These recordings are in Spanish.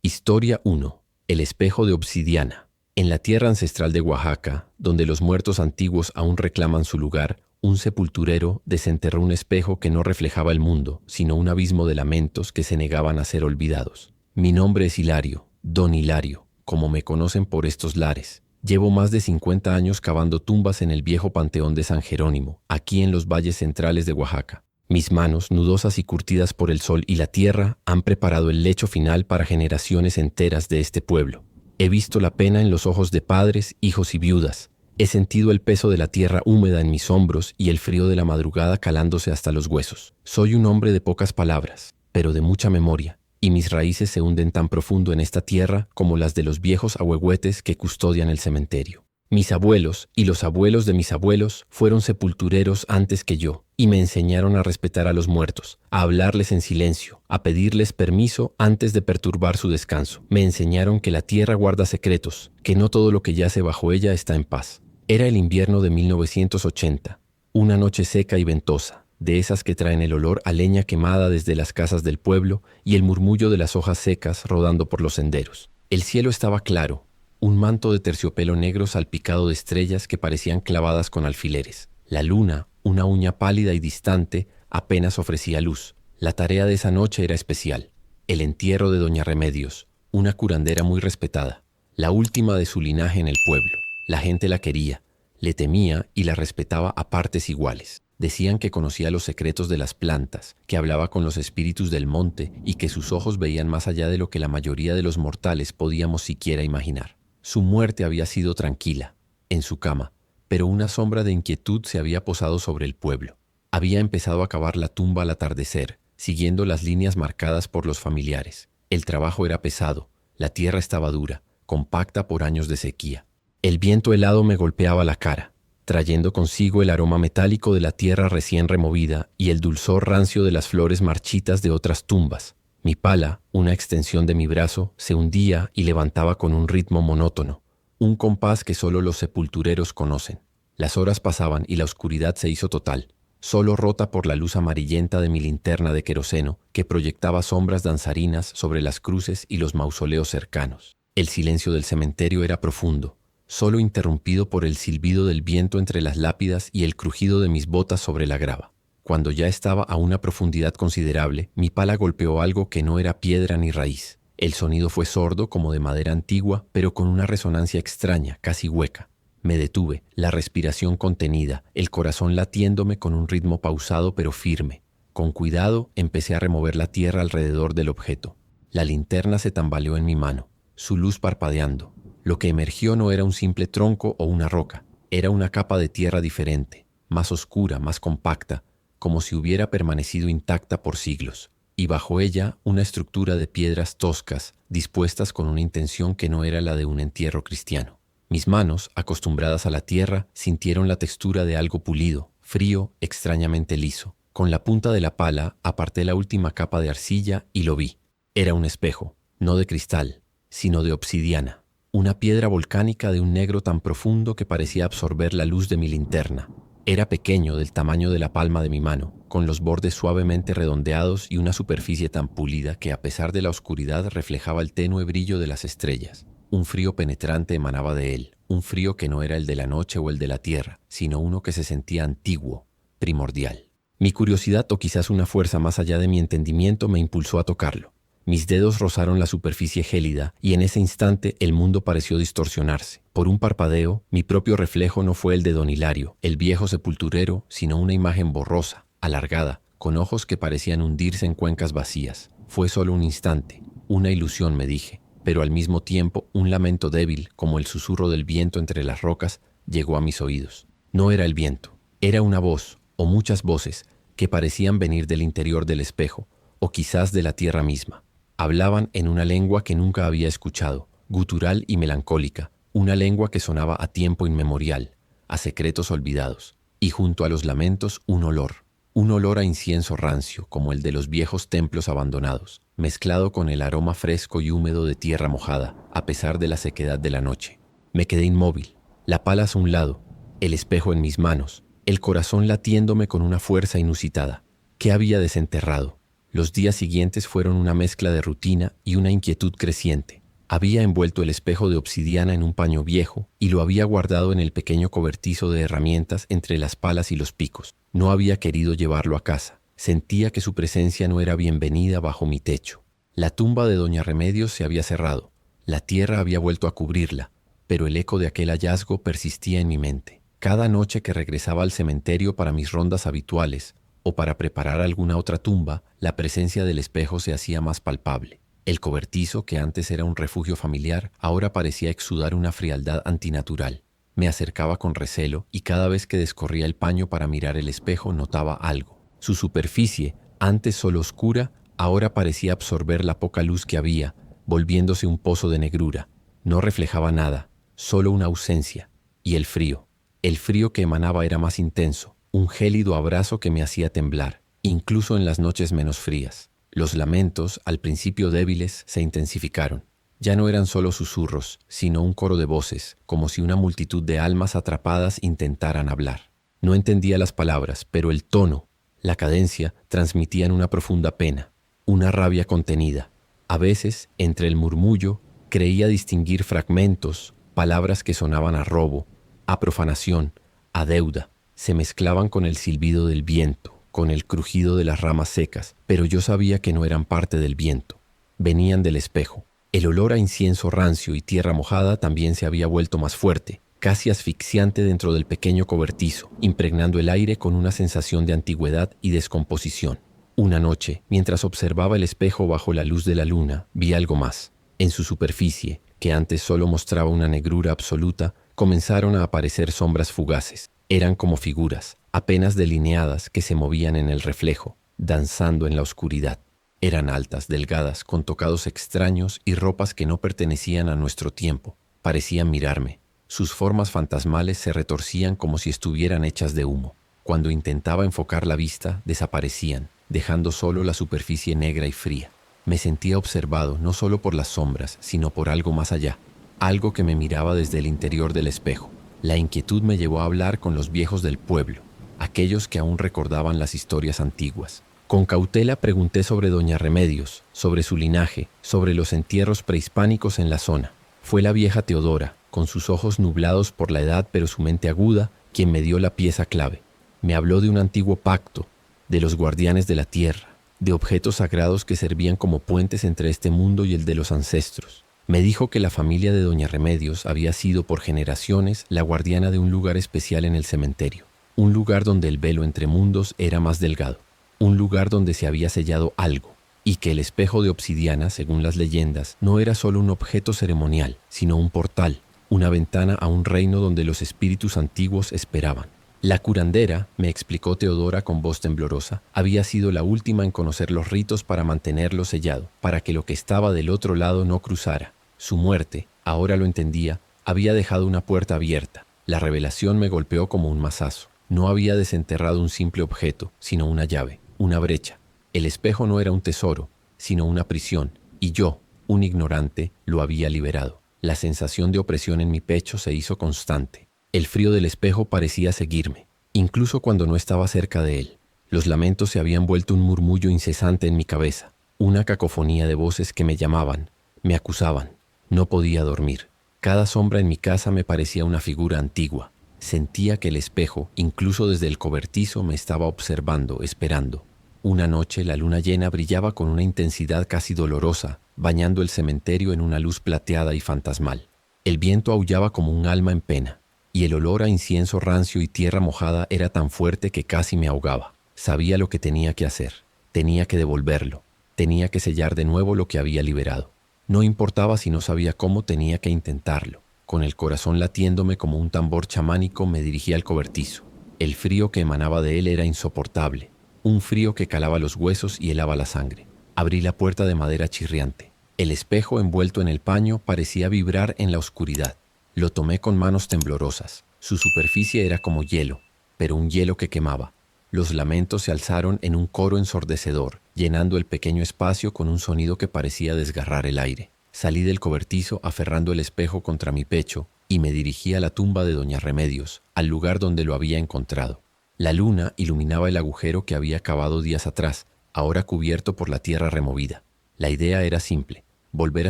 Historia 1. El espejo de obsidiana. En la tierra ancestral de Oaxaca, donde los muertos antiguos aún reclaman su lugar, un sepulturero desenterró un espejo que no reflejaba el mundo, sino un abismo de lamentos que se negaban a ser olvidados. Mi nombre es Hilario, Don Hilario, como me conocen por estos lares. Llevo más de 50 años cavando tumbas en el viejo panteón de San Jerónimo, aquí en los valles centrales de Oaxaca. Mis manos, nudosas y curtidas por el sol y la tierra, han preparado el lecho final para generaciones enteras de este pueblo. He visto la pena en los ojos de padres, hijos y viudas. He sentido el peso de la tierra húmeda en mis hombros y el frío de la madrugada calándose hasta los huesos. Soy un hombre de pocas palabras, pero de mucha memoria, y mis raíces se hunden tan profundo en esta tierra como las de los viejos ahuehuetes que custodian el cementerio. Mis abuelos y los abuelos de mis abuelos fueron sepultureros antes que yo y me enseñaron a respetar a los muertos, a hablarles en silencio, a pedirles permiso antes de perturbar su descanso. Me enseñaron que la tierra guarda secretos, que no todo lo que yace bajo ella está en paz. Era el invierno de 1980, una noche seca y ventosa, de esas que traen el olor a leña quemada desde las casas del pueblo y el murmullo de las hojas secas rodando por los senderos. El cielo estaba claro. Un manto de terciopelo negro salpicado de estrellas que parecían clavadas con alfileres. La luna, una uña pálida y distante, apenas ofrecía luz. La tarea de esa noche era especial. El entierro de Doña Remedios, una curandera muy respetada, la última de su linaje en el pueblo. La gente la quería, le temía y la respetaba a partes iguales. Decían que conocía los secretos de las plantas, que hablaba con los espíritus del monte y que sus ojos veían más allá de lo que la mayoría de los mortales podíamos siquiera imaginar. Su muerte había sido tranquila, en su cama, pero una sombra de inquietud se había posado sobre el pueblo. Había empezado a cavar la tumba al atardecer, siguiendo las líneas marcadas por los familiares. El trabajo era pesado, la tierra estaba dura, compacta por años de sequía. El viento helado me golpeaba la cara, trayendo consigo el aroma metálico de la tierra recién removida y el dulzor rancio de las flores marchitas de otras tumbas. Mi pala, una extensión de mi brazo, se hundía y levantaba con un ritmo monótono, un compás que solo los sepultureros conocen. Las horas pasaban y la oscuridad se hizo total, solo rota por la luz amarillenta de mi linterna de queroseno que proyectaba sombras danzarinas sobre las cruces y los mausoleos cercanos. El silencio del cementerio era profundo, solo interrumpido por el silbido del viento entre las lápidas y el crujido de mis botas sobre la grava. Cuando ya estaba a una profundidad considerable, mi pala golpeó algo que no era piedra ni raíz. El sonido fue sordo como de madera antigua, pero con una resonancia extraña, casi hueca. Me detuve, la respiración contenida, el corazón latiéndome con un ritmo pausado pero firme. Con cuidado empecé a remover la tierra alrededor del objeto. La linterna se tambaleó en mi mano, su luz parpadeando. Lo que emergió no era un simple tronco o una roca, era una capa de tierra diferente, más oscura, más compacta, como si hubiera permanecido intacta por siglos, y bajo ella una estructura de piedras toscas, dispuestas con una intención que no era la de un entierro cristiano. Mis manos, acostumbradas a la tierra, sintieron la textura de algo pulido, frío, extrañamente liso. Con la punta de la pala aparté la última capa de arcilla y lo vi. Era un espejo, no de cristal, sino de obsidiana, una piedra volcánica de un negro tan profundo que parecía absorber la luz de mi linterna. Era pequeño, del tamaño de la palma de mi mano, con los bordes suavemente redondeados y una superficie tan pulida que a pesar de la oscuridad reflejaba el tenue brillo de las estrellas. Un frío penetrante emanaba de él, un frío que no era el de la noche o el de la tierra, sino uno que se sentía antiguo, primordial. Mi curiosidad o quizás una fuerza más allá de mi entendimiento me impulsó a tocarlo. Mis dedos rozaron la superficie gélida y en ese instante el mundo pareció distorsionarse. Por un parpadeo, mi propio reflejo no fue el de Don Hilario, el viejo sepulturero, sino una imagen borrosa, alargada, con ojos que parecían hundirse en cuencas vacías. Fue solo un instante, una ilusión, me dije, pero al mismo tiempo un lamento débil, como el susurro del viento entre las rocas, llegó a mis oídos. No era el viento, era una voz, o muchas voces, que parecían venir del interior del espejo, o quizás de la tierra misma. Hablaban en una lengua que nunca había escuchado, gutural y melancólica, una lengua que sonaba a tiempo inmemorial, a secretos olvidados, y junto a los lamentos un olor a incienso rancio, como el de los viejos templos abandonados, mezclado con el aroma fresco y húmedo de tierra mojada, a pesar de la sequedad de la noche. Me quedé inmóvil, la pala a un lado, el espejo en mis manos, el corazón latiéndome con una fuerza inusitada. ¿Qué había desenterrado? Los días siguientes fueron una mezcla de rutina y una inquietud creciente. Había envuelto el espejo de obsidiana en un paño viejo y lo había guardado en el pequeño cobertizo de herramientas entre las palas y los picos. No había querido llevarlo a casa. Sentía que su presencia no era bienvenida bajo mi techo. La tumba de doña Remedios se había cerrado. La tierra había vuelto a cubrirla, pero el eco de aquel hallazgo persistía en mi mente. Cada noche que regresaba al cementerio para mis rondas habituales o para preparar alguna otra tumba, la presencia del espejo se hacía más palpable. El cobertizo, que antes era un refugio familiar, ahora parecía exudar una frialdad antinatural. Me acercaba con recelo y cada vez que descorría el paño para mirar el espejo notaba algo. Su superficie, antes solo oscura, ahora parecía absorber la poca luz que había, volviéndose un pozo de negrura. No reflejaba nada, solo una ausencia. Y el frío. El frío que emanaba era más intenso, un gélido abrazo que me hacía temblar, incluso en las noches menos frías. Los lamentos, al principio débiles, se intensificaron. Ya no eran solo susurros, sino un coro de voces, como si una multitud de almas atrapadas intentaran hablar. No entendía las palabras, pero el tono, la cadencia, transmitían una profunda pena, una rabia contenida. A veces, entre el murmullo, creía distinguir fragmentos, palabras que sonaban a robo, a profanación, a deuda. Se mezclaban con el silbido del viento, con el crujido de las ramas secas, pero yo sabía que no eran parte del viento. Venían del espejo. El olor a incienso rancio y tierra mojada también se había vuelto más fuerte, casi asfixiante dentro del pequeño cobertizo, impregnando el aire con una sensación de antigüedad y descomposición. Una noche, mientras observaba el espejo bajo la luz de la luna, vi algo más. En su superficie, que antes solo mostraba una negrura absoluta, comenzaron a aparecer sombras fugaces. Eran como figuras, apenas delineadas, que se movían en el reflejo, danzando en la oscuridad. Eran altas, delgadas, con tocados extraños y ropas que no pertenecían a nuestro tiempo. Parecían mirarme. Sus formas fantasmales se retorcían como si estuvieran hechas de humo. Cuando intentaba enfocar la vista, desaparecían, dejando solo la superficie negra y fría. Me sentía observado no solo por las sombras, sino por algo más allá, algo que me miraba desde el interior del espejo. La inquietud me llevó a hablar con los viejos del pueblo, aquellos que aún recordaban las historias antiguas. Con cautela pregunté sobre doña Remedios, sobre su linaje, sobre los entierros prehispánicos en la zona. Fue la vieja Teodora, con sus ojos nublados por la edad pero su mente aguda, quien me dio la pieza clave. Me habló de un antiguo pacto, de los guardianes de la tierra, de objetos sagrados que servían como puentes entre este mundo y el de los ancestros. Me dijo que la familia de doña Remedios había sido por generaciones la guardiana de un lugar especial en el cementerio, un lugar donde el velo entre mundos era más delgado, un lugar donde se había sellado algo, y que el espejo de obsidiana, según las leyendas, no era solo un objeto ceremonial, sino un portal, una ventana a un reino donde los espíritus antiguos esperaban. La curandera, me explicó Teodora con voz temblorosa, había sido la última en conocer los ritos para mantenerlo sellado, para que lo que estaba del otro lado no cruzara. Su muerte, ahora lo entendía, había dejado una puerta abierta. La revelación me golpeó como un mazazo. No había desenterrado un simple objeto, sino una llave, una brecha. El espejo no era un tesoro, sino una prisión, y yo, un ignorante, lo había liberado. La sensación de opresión en mi pecho se hizo constante. El frío del espejo parecía seguirme, incluso cuando no estaba cerca de él. Los lamentos se habían vuelto un murmullo incesante en mi cabeza, una cacofonía de voces que me llamaban, me acusaban. No podía dormir. Cada sombra en mi casa me parecía una figura antigua. Sentía que el espejo, incluso desde el cobertizo, me estaba observando, esperando. Una noche la luna llena brillaba con una intensidad casi dolorosa, bañando el cementerio en una luz plateada y fantasmal. El viento aullaba como un alma en pena, y el olor a incienso rancio y tierra mojada era tan fuerte que casi me ahogaba. Sabía lo que tenía que hacer. Tenía que devolverlo. Tenía que sellar de nuevo lo que había liberado. No importaba si no sabía cómo, tenía que intentarlo. Con el corazón latiéndome como un tambor chamánico me dirigí al cobertizo. El frío que emanaba de él era insoportable. Un frío que calaba los huesos y helaba la sangre. Abrí la puerta de madera chirriante. El espejo envuelto en el paño parecía vibrar en la oscuridad. Lo tomé con manos temblorosas. Su superficie era como hielo, pero un hielo que quemaba. Los lamentos se alzaron en un coro ensordecedor, llenando el pequeño espacio con un sonido que parecía desgarrar el aire. Salí del cobertizo aferrando el espejo contra mi pecho y me dirigí a la tumba de doña Remedios, al lugar donde lo había encontrado. La luna iluminaba el agujero que había cavado días atrás, ahora cubierto por la tierra removida. La idea era simple: volver a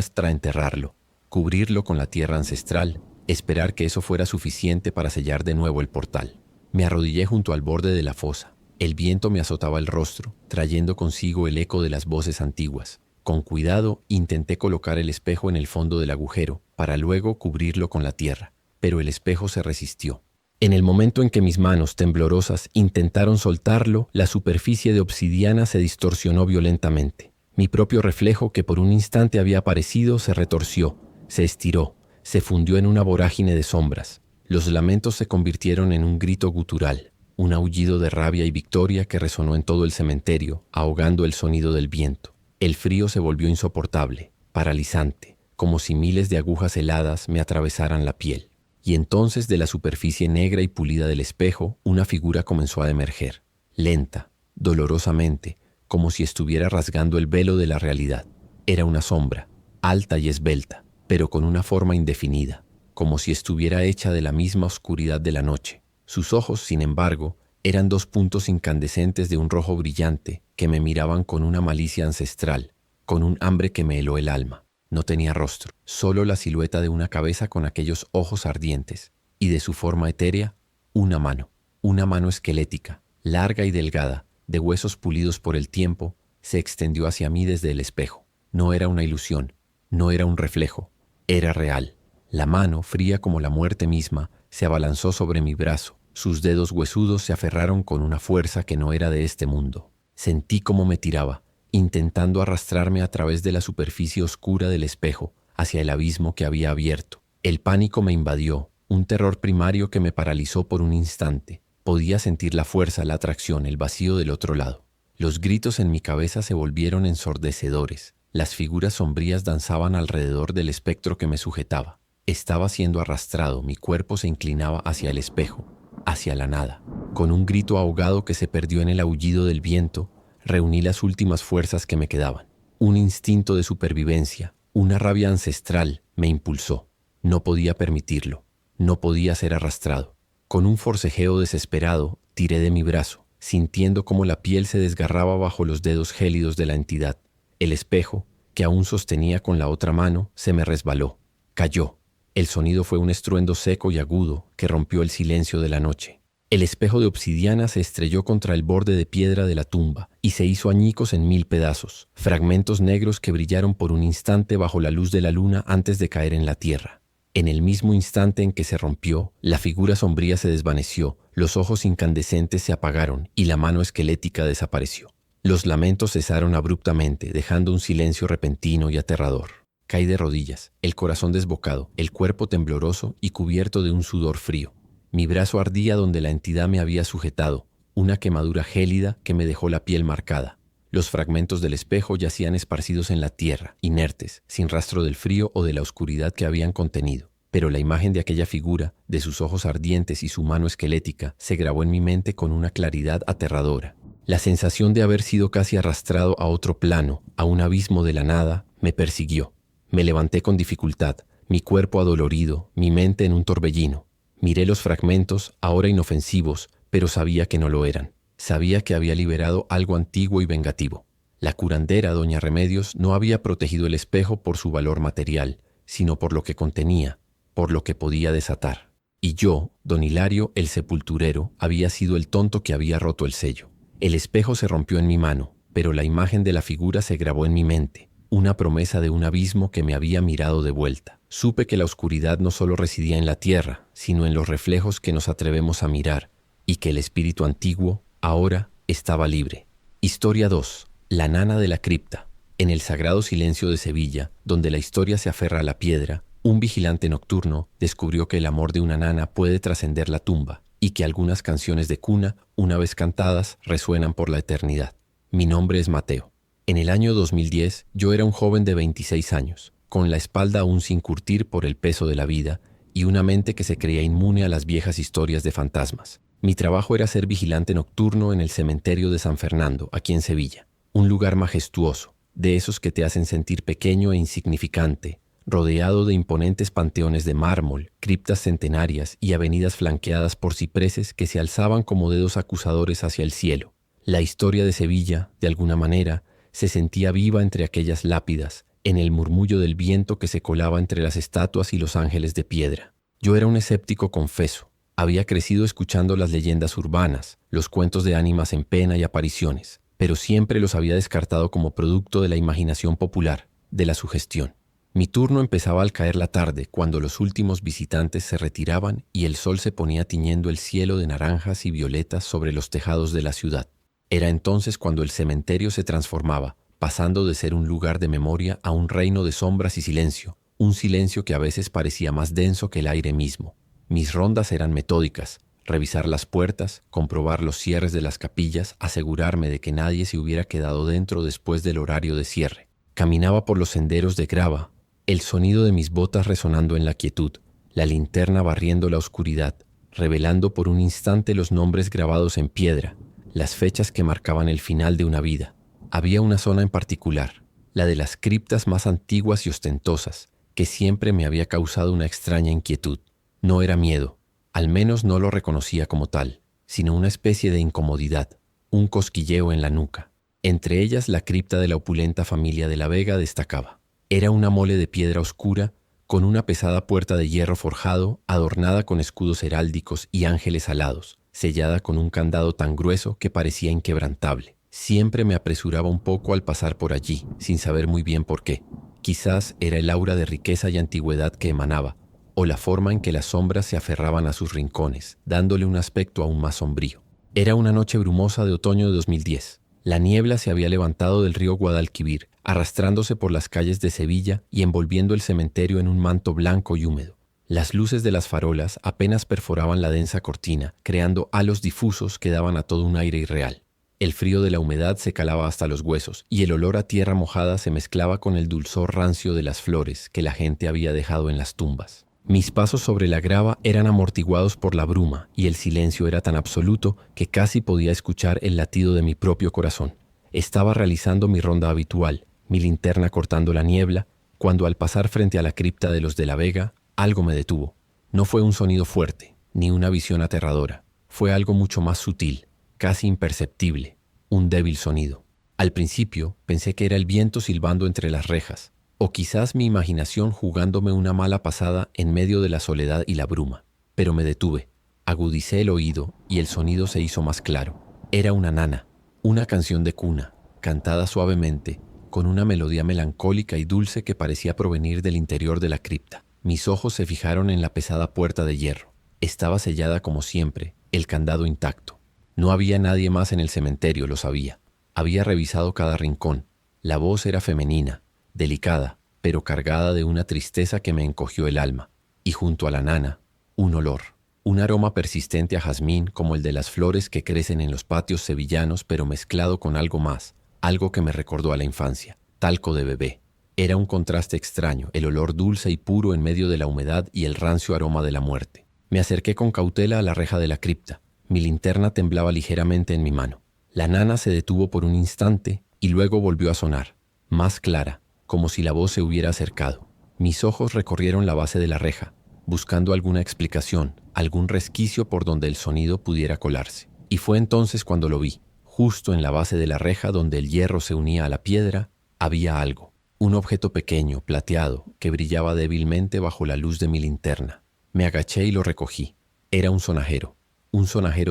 extraenterrarlo, cubrirlo con la tierra ancestral, esperar que eso fuera suficiente para sellar de nuevo el portal. Me arrodillé junto al borde de la fosa. El viento me azotaba el rostro, trayendo consigo el eco de las voces antiguas. Con cuidado intenté colocar el espejo en el fondo del agujero, para luego cubrirlo con la tierra, pero el espejo se resistió. En el momento en que mis manos temblorosas intentaron soltarlo, la superficie de obsidiana se distorsionó violentamente. Mi propio reflejo, que por un instante había aparecido, se retorció, se estiró, se fundió en una vorágine de sombras. Los lamentos se convirtieron en un grito gutural, un aullido de rabia y victoria que resonó en todo el cementerio, ahogando el sonido del viento. El frío se volvió insoportable, paralizante, como si miles de agujas heladas me atravesaran la piel. Y entonces, de la superficie negra y pulida del espejo, una figura comenzó a emerger, lenta, dolorosamente, como si estuviera rasgando el velo de la realidad. Era una sombra, alta y esbelta, pero con una forma indefinida, como si estuviera hecha de la misma oscuridad de la noche. Sus ojos, sin embargo, eran dos puntos incandescentes de un rojo brillante que me miraban con una malicia ancestral, con un hambre que me heló el alma. No tenía rostro, solo la silueta de una cabeza con aquellos ojos ardientes, y de su forma etérea, una mano esquelética, larga y delgada, de huesos pulidos por el tiempo, se extendió hacia mí desde el espejo. No era una ilusión, no era un reflejo, era real. La mano, fría como la muerte misma, se abalanzó sobre mi brazo. Sus dedos huesudos se aferraron con una fuerza que no era de este mundo. Sentí cómo me tiraba, intentando arrastrarme a través de la superficie oscura del espejo, hacia el abismo que había abierto. El pánico me invadió, un terror primario que me paralizó por un instante. Podía sentir la fuerza, la atracción, el vacío del otro lado. Los gritos en mi cabeza se volvieron ensordecedores. Las figuras sombrías danzaban alrededor del espectro que me sujetaba. Estaba siendo arrastrado, mi cuerpo se inclinaba hacia el espejo, hacia la nada. Con un grito ahogado que se perdió en el aullido del viento, reuní las últimas fuerzas que me quedaban. Un instinto de supervivencia, una rabia ancestral me impulsó. No podía permitirlo, no podía ser arrastrado. Con un forcejeo desesperado, tiré de mi brazo, sintiendo cómo la piel se desgarraba bajo los dedos gélidos de la entidad. El espejo, que aún sostenía con la otra mano, se me resbaló. Cayó. El sonido fue un estruendo seco y agudo que rompió el silencio de la noche. El espejo de obsidiana se estrelló contra el borde de piedra de la tumba y se hizo añicos en 1000 pedazos, fragmentos negros que brillaron por un instante bajo la luz de la luna antes de caer en la tierra. En el mismo instante en que se rompió, la figura sombría se desvaneció, los ojos incandescentes se apagaron y la mano esquelética desapareció. Los lamentos cesaron abruptamente, dejando un silencio repentino y aterrador. Caí de rodillas, el corazón desbocado, el cuerpo tembloroso y cubierto de un sudor frío. Mi brazo ardía donde la entidad me había sujetado, una quemadura gélida que me dejó la piel marcada. Los fragmentos del espejo yacían esparcidos en la tierra, inertes, sin rastro del frío o de la oscuridad que habían contenido. Pero la imagen de aquella figura, de sus ojos ardientes y su mano esquelética, se grabó en mi mente con una claridad aterradora. La sensación de haber sido casi arrastrado a otro plano, a un abismo de la nada, me persiguió. Me levanté con dificultad, mi cuerpo adolorido, mi mente en un torbellino. Miré los fragmentos, ahora inofensivos, pero sabía que no lo eran. Sabía que había liberado algo antiguo y vengativo. La curandera, doña Remedios, no había protegido el espejo por su valor material, sino por lo que contenía, por lo que podía desatar. Y yo, don Hilario, el sepulturero, había sido el tonto que había roto el sello. El espejo se rompió en mi mano, pero la imagen de la figura se grabó en mi mente. Una promesa de un abismo que me había mirado de vuelta. Supe que la oscuridad no solo residía en la tierra, sino en los reflejos que nos atrevemos a mirar, y que el espíritu antiguo, ahora, estaba libre. Historia 2. La nana de la cripta. En el sagrado silencio de Sevilla, donde la historia se aferra a la piedra, un vigilante nocturno descubrió que el amor de una nana puede trascender la tumba, y que algunas canciones de cuna, una vez cantadas, resuenan por la eternidad. Mi nombre es Mateo. En el año 2010, yo era un joven de 26 años, con la espalda aún sin curtir por el peso de la vida y una mente que se creía inmune a las viejas historias de fantasmas. Mi trabajo era ser vigilante nocturno en el cementerio de San Fernando, aquí en Sevilla. Un lugar majestuoso, de esos que te hacen sentir pequeño e insignificante, rodeado de imponentes panteones de mármol, criptas centenarias y avenidas flanqueadas por cipreses que se alzaban como dedos acusadores hacia el cielo. La historia de Sevilla, de alguna manera, se sentía viva entre aquellas lápidas, en el murmullo del viento que se colaba entre las estatuas y los ángeles de piedra. Yo era un escéptico confeso. Había crecido escuchando las leyendas urbanas, los cuentos de ánimas en pena y apariciones, pero siempre los había descartado como producto de la imaginación popular, de la sugestión. Mi turno empezaba al caer la tarde, cuando los últimos visitantes se retiraban y el sol se ponía tiñendo el cielo de naranjas y violetas sobre los tejados de la ciudad. Era entonces cuando el cementerio se transformaba, pasando de ser un lugar de memoria a un reino de sombras y silencio, un silencio que a veces parecía más denso que el aire mismo. Mis rondas eran metódicas: revisar las puertas, comprobar los cierres de las capillas, asegurarme de que nadie se hubiera quedado dentro después del horario de cierre. Caminaba por los senderos de grava, el sonido de mis botas resonando en la quietud, la linterna barriendo la oscuridad, revelando por un instante los nombres grabados en piedra, las fechas que marcaban el final de una vida. Había una zona en particular, la de las criptas más antiguas y ostentosas, que siempre me había causado una extraña inquietud. No era miedo, al menos no lo reconocía como tal, sino una especie de incomodidad, un cosquilleo en la nuca. Entre ellas la cripta de la opulenta familia de la Vega destacaba. Era una mole de piedra oscura, con una pesada puerta de hierro forjado, adornada con escudos heráldicos y ángeles alados, sellada con un candado tan grueso que parecía inquebrantable. Siempre me apresuraba un poco al pasar por allí, sin saber muy bien por qué. Quizás era el aura de riqueza y antigüedad que emanaba, o la forma en que las sombras se aferraban a sus rincones, dándole un aspecto aún más sombrío. Era una noche brumosa de otoño de 2010. La niebla se había levantado del río Guadalquivir, arrastrándose por las calles de Sevilla y envolviendo el cementerio en un manto blanco y húmedo. Las luces de las farolas apenas perforaban la densa cortina, creando halos difusos que daban a todo un aire irreal. El frío de la humedad se calaba hasta los huesos, y el olor a tierra mojada se mezclaba con el dulzor rancio de las flores que la gente había dejado en las tumbas. Mis pasos sobre la grava eran amortiguados por la bruma, y el silencio era tan absoluto que casi podía escuchar el latido de mi propio corazón. Estaba realizando mi ronda habitual, mi linterna cortando la niebla, cuando al pasar frente a la cripta de los de la Vega, algo me detuvo. No fue un sonido fuerte, ni una visión aterradora. Fue algo mucho más sutil, casi imperceptible, un débil sonido. Al principio pensé que era el viento silbando entre las rejas, o quizás mi imaginación jugándome una mala pasada en medio de la soledad y la bruma. Pero me detuve, agudicé el oído y el sonido se hizo más claro. Era una nana, una canción de cuna, cantada suavemente, con una melodía melancólica y dulce que parecía provenir del interior de la cripta. Mis ojos se fijaron en la pesada puerta de hierro. Estaba sellada como siempre, el candado intacto. No había nadie más en el cementerio, lo sabía. Había revisado cada rincón. La voz era femenina, delicada, pero cargada de una tristeza que me encogió el alma. Y junto a la nana, un olor, un aroma persistente a jazmín como el de las flores que crecen en los patios sevillanos, pero mezclado con algo más, algo que me recordó a la infancia, talco de bebé. Era un contraste extraño, el olor dulce y puro en medio de la humedad y el rancio aroma de la muerte. Me acerqué con cautela a la reja de la cripta. Mi linterna temblaba ligeramente en mi mano. La nana se detuvo por un instante y luego volvió a sonar, más clara, como si la voz se hubiera acercado. Mis ojos recorrieron la base de la reja, buscando alguna explicación, algún resquicio por donde el sonido pudiera colarse. Y fue entonces cuando lo vi. Justo en la base de la reja, donde el hierro se unía a la piedra, había algo. Un objeto pequeño, plateado, que brillaba débilmente bajo la luz de mi linterna. Me agaché y lo recogí. Era un sonajero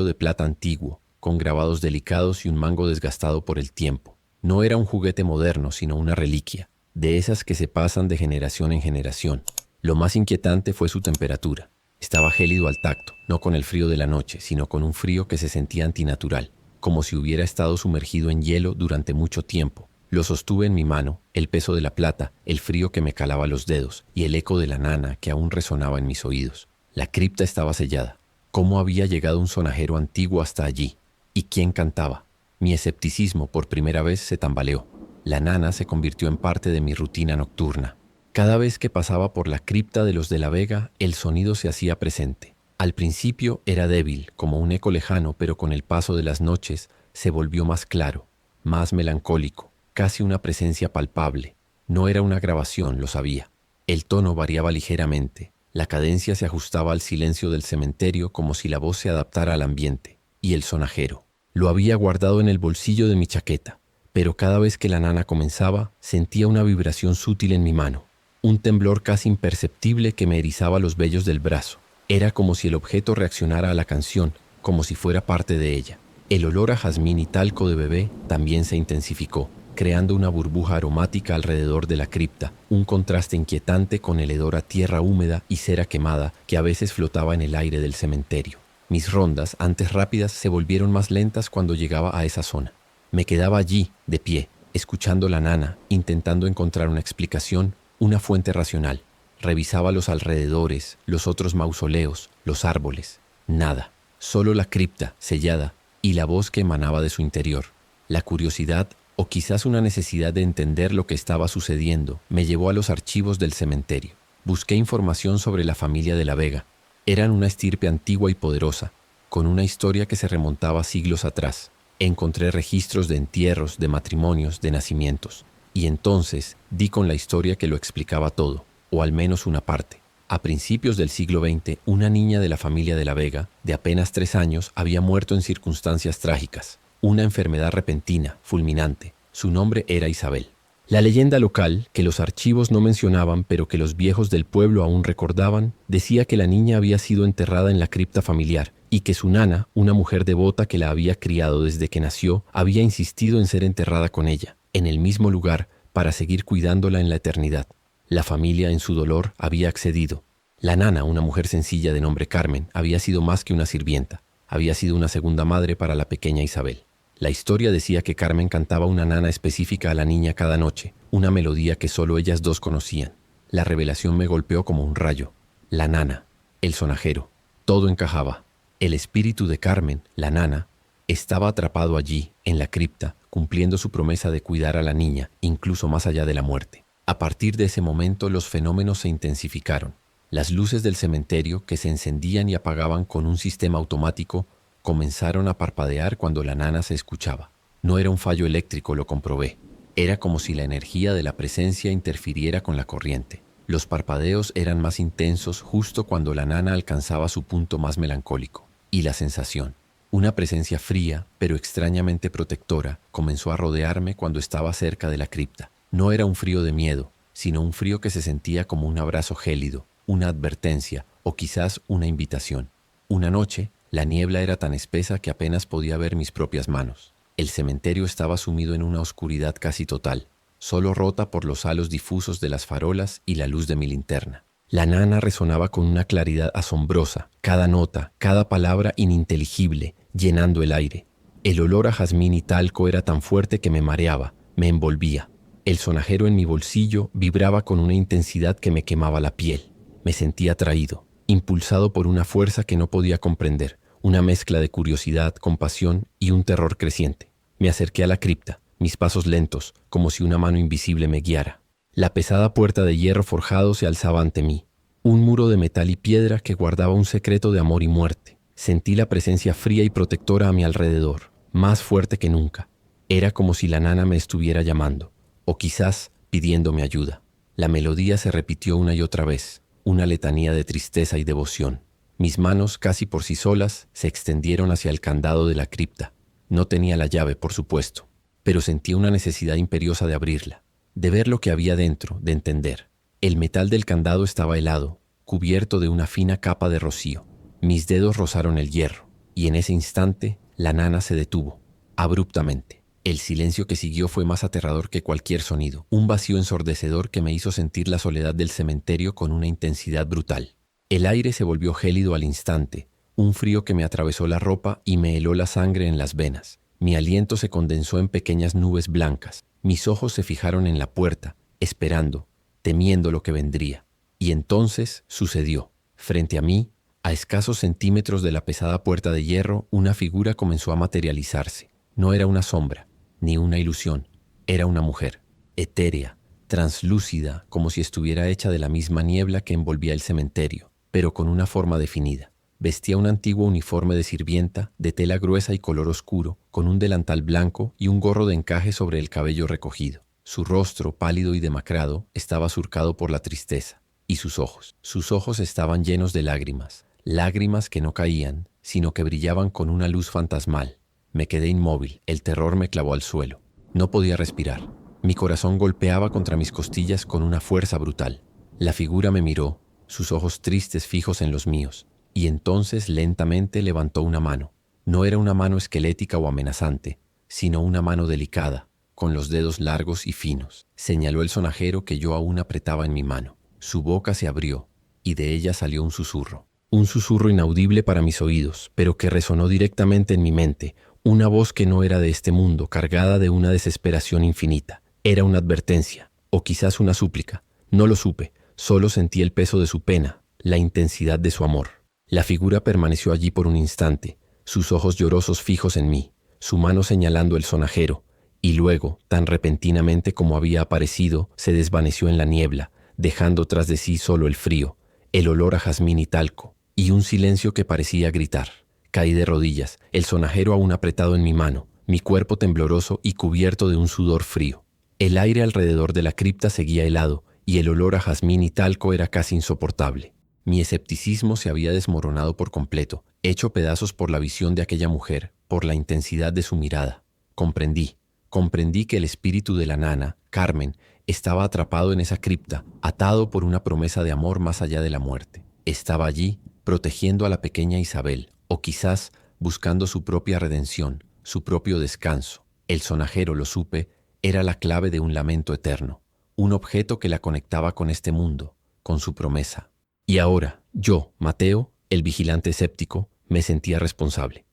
de plata antiguo, con grabados delicados y un mango desgastado por el tiempo. No era un juguete moderno, sino una reliquia, de esas que se pasan de generación en generación. Lo más inquietante fue su temperatura. Estaba gélido al tacto, no con el frío de la noche, sino con un frío que se sentía antinatural, como si hubiera estado sumergido en hielo durante mucho tiempo. Lo sostuve en mi mano, el peso de la plata, el frío que me calaba los dedos y el eco de la nana que aún resonaba en mis oídos. La cripta estaba sellada. ¿Cómo había llegado un sonajero antiguo hasta allí? ¿Y quién cantaba? Mi escepticismo por primera vez se tambaleó. La nana se convirtió en parte de mi rutina nocturna. Cada vez que pasaba por la cripta de los de la Vega, el sonido se hacía presente. Al principio era débil, como un eco lejano, pero con el paso de las noches se volvió más claro, más melancólico, casi una presencia palpable. No era una grabación, lo sabía. El tono variaba ligeramente. La cadencia se ajustaba al silencio del cementerio como si la voz se adaptara al ambiente. Y el sonajero. Lo había guardado en el bolsillo de mi chaqueta, pero cada vez que la nana comenzaba, sentía una vibración sutil en mi mano, un temblor casi imperceptible que me erizaba los vellos del brazo. Era como si el objeto reaccionara a la canción, como si fuera parte de ella. El olor a jazmín y talco de bebé también se intensificó, creando una burbuja aromática alrededor de la cripta, un contraste inquietante con el hedor a tierra húmeda y cera quemada que a veces flotaba en el aire del cementerio. Mis rondas, antes rápidas, se volvieron más lentas cuando llegaba a esa zona. Me quedaba allí, de pie, escuchando la nana, intentando encontrar una explicación, una fuente racional. Revisaba los alrededores, los otros mausoleos, los árboles. Nada, solo la cripta, sellada, y la voz que emanaba de su interior. La curiosidad, o quizás una necesidad de entender lo que estaba sucediendo, me llevó a los archivos del cementerio. Busqué información sobre la familia de la Vega. Eran una estirpe antigua y poderosa, con una historia que se remontaba siglos atrás. Encontré registros de entierros, de matrimonios, de nacimientos. Y entonces di con la historia que lo explicaba todo, o al menos una parte. A principios del siglo XX, una niña de la familia de la Vega, de apenas 3 años, había muerto en circunstancias trágicas. Una enfermedad repentina, fulminante. Su nombre era Isabel. La leyenda local, que los archivos no mencionaban pero que los viejos del pueblo aún recordaban, decía que la niña había sido enterrada en la cripta familiar y que su nana, una mujer devota que la había criado desde que nació, había insistido en ser enterrada con ella, en el mismo lugar, para seguir cuidándola en la eternidad. La familia, en su dolor, había accedido. La nana, una mujer sencilla de nombre Carmen, había sido más que una sirvienta. Había sido una segunda madre para la pequeña Isabel. La historia decía que Carmen cantaba una nana específica a la niña cada noche, una melodía que solo ellas dos conocían. La revelación me golpeó como un rayo. La nana, el sonajero, todo encajaba. El espíritu de Carmen, la nana, estaba atrapado allí, en la cripta, cumpliendo su promesa de cuidar a la niña, incluso más allá de la muerte. A partir de ese momento los fenómenos se intensificaron. Las luces del cementerio, que se encendían y apagaban con un sistema automático, comenzaron a parpadear cuando la nana se escuchaba. No era un fallo eléctrico, lo comprobé. Era como si la energía de la presencia interfiriera con la corriente. Los parpadeos eran más intensos justo cuando la nana alcanzaba su punto más melancólico. Y la sensación, una presencia fría, pero extrañamente protectora, comenzó a rodearme cuando estaba cerca de la cripta. No era un frío de miedo, sino un frío que se sentía como un abrazo gélido, una advertencia o quizás una invitación. Una noche, la niebla era tan espesa que apenas podía ver mis propias manos. El cementerio estaba sumido en una oscuridad casi total, solo rota por los halos difusos de las farolas y la luz de mi linterna. La nana resonaba con una claridad asombrosa, cada nota, cada palabra ininteligible, llenando el aire. El olor a jazmín y talco era tan fuerte que me mareaba, me envolvía. El sonajero en mi bolsillo vibraba con una intensidad que me quemaba la piel. Me sentía atraído, impulsado por una fuerza que no podía comprender, una mezcla de curiosidad, compasión y un terror creciente. Me acerqué a la cripta, mis pasos lentos, como si una mano invisible me guiara. La pesada puerta de hierro forjado se alzaba ante mí, un muro de metal y piedra que guardaba un secreto de amor y muerte. Sentí la presencia fría y protectora a mi alrededor, más fuerte que nunca. Era como si la nana me estuviera llamando, o quizás pidiéndome ayuda. La melodía se repitió una y otra vez, una letanía de tristeza y devoción. Mis manos, casi por sí solas, se extendieron hacia el candado de la cripta. No tenía la llave, por supuesto, pero sentí una necesidad imperiosa de abrirla, de ver lo que había dentro, de entender. El metal del candado estaba helado, cubierto de una fina capa de rocío. Mis dedos rozaron el hierro, y en ese instante la nana se detuvo, abruptamente. El silencio que siguió fue más aterrador que cualquier sonido, un vacío ensordecedor que me hizo sentir la soledad del cementerio con una intensidad brutal. El aire se volvió gélido al instante, un frío que me atravesó la ropa y me heló la sangre en las venas. Mi aliento se condensó en pequeñas nubes blancas. Mis ojos se fijaron en la puerta, esperando, temiendo lo que vendría. Y entonces sucedió. Frente a mí, a escasos centímetros de la pesada puerta de hierro, una figura comenzó a materializarse. No era una sombra, ni una ilusión. Era una mujer, etérea, translúcida, como si estuviera hecha de la misma niebla que envolvía el cementerio, pero con una forma definida. Vestía un antiguo uniforme de sirvienta, de tela gruesa y color oscuro, con un delantal blanco y un gorro de encaje sobre el cabello recogido. Su rostro, pálido y demacrado, estaba surcado por la tristeza. Y sus ojos estaban llenos de lágrimas, lágrimas que no caían, sino que brillaban con una luz fantasmal. Me quedé inmóvil, el terror me clavó al suelo. No podía respirar. Mi corazón golpeaba contra mis costillas con una fuerza brutal. La figura me miró, sus ojos tristes fijos en los míos, y entonces lentamente levantó una mano. No era una mano esquelética o amenazante, sino una mano delicada, con los dedos largos y finos. Señaló el sonajero que yo aún apretaba en mi mano. Su boca se abrió, y de ella salió un susurro. Un susurro inaudible para mis oídos, pero que resonó directamente en mi mente. Una voz que no era de este mundo, cargada de una desesperación infinita. Era una advertencia, o quizás una súplica. No lo supe, solo sentí el peso de su pena, la intensidad de su amor. La figura permaneció allí por un instante, sus ojos llorosos fijos en mí, su mano señalando el sonajero, y luego, tan repentinamente como había aparecido, se desvaneció en la niebla, dejando tras de sí solo el frío, el olor a jazmín y talco, y un silencio que parecía gritar. Caí de rodillas, el sonajero aún apretado en mi mano, mi cuerpo tembloroso y cubierto de un sudor frío. El aire alrededor de la cripta seguía helado, y el olor a jazmín y talco era casi insoportable. Mi escepticismo se había desmoronado por completo, hecho pedazos por la visión de aquella mujer, por la intensidad de su mirada. Comprendí que el espíritu de la nana, Carmen, estaba atrapado en esa cripta, atado por una promesa de amor más allá de la muerte. Estaba allí, protegiendo a la pequeña Isabel, o quizás buscando su propia redención, su propio descanso. El sonajero, lo supe, era la clave de un lamento eterno, un objeto que la conectaba con este mundo, con su promesa. Y ahora, yo, Mateo, el vigilante escéptico, me sentía responsable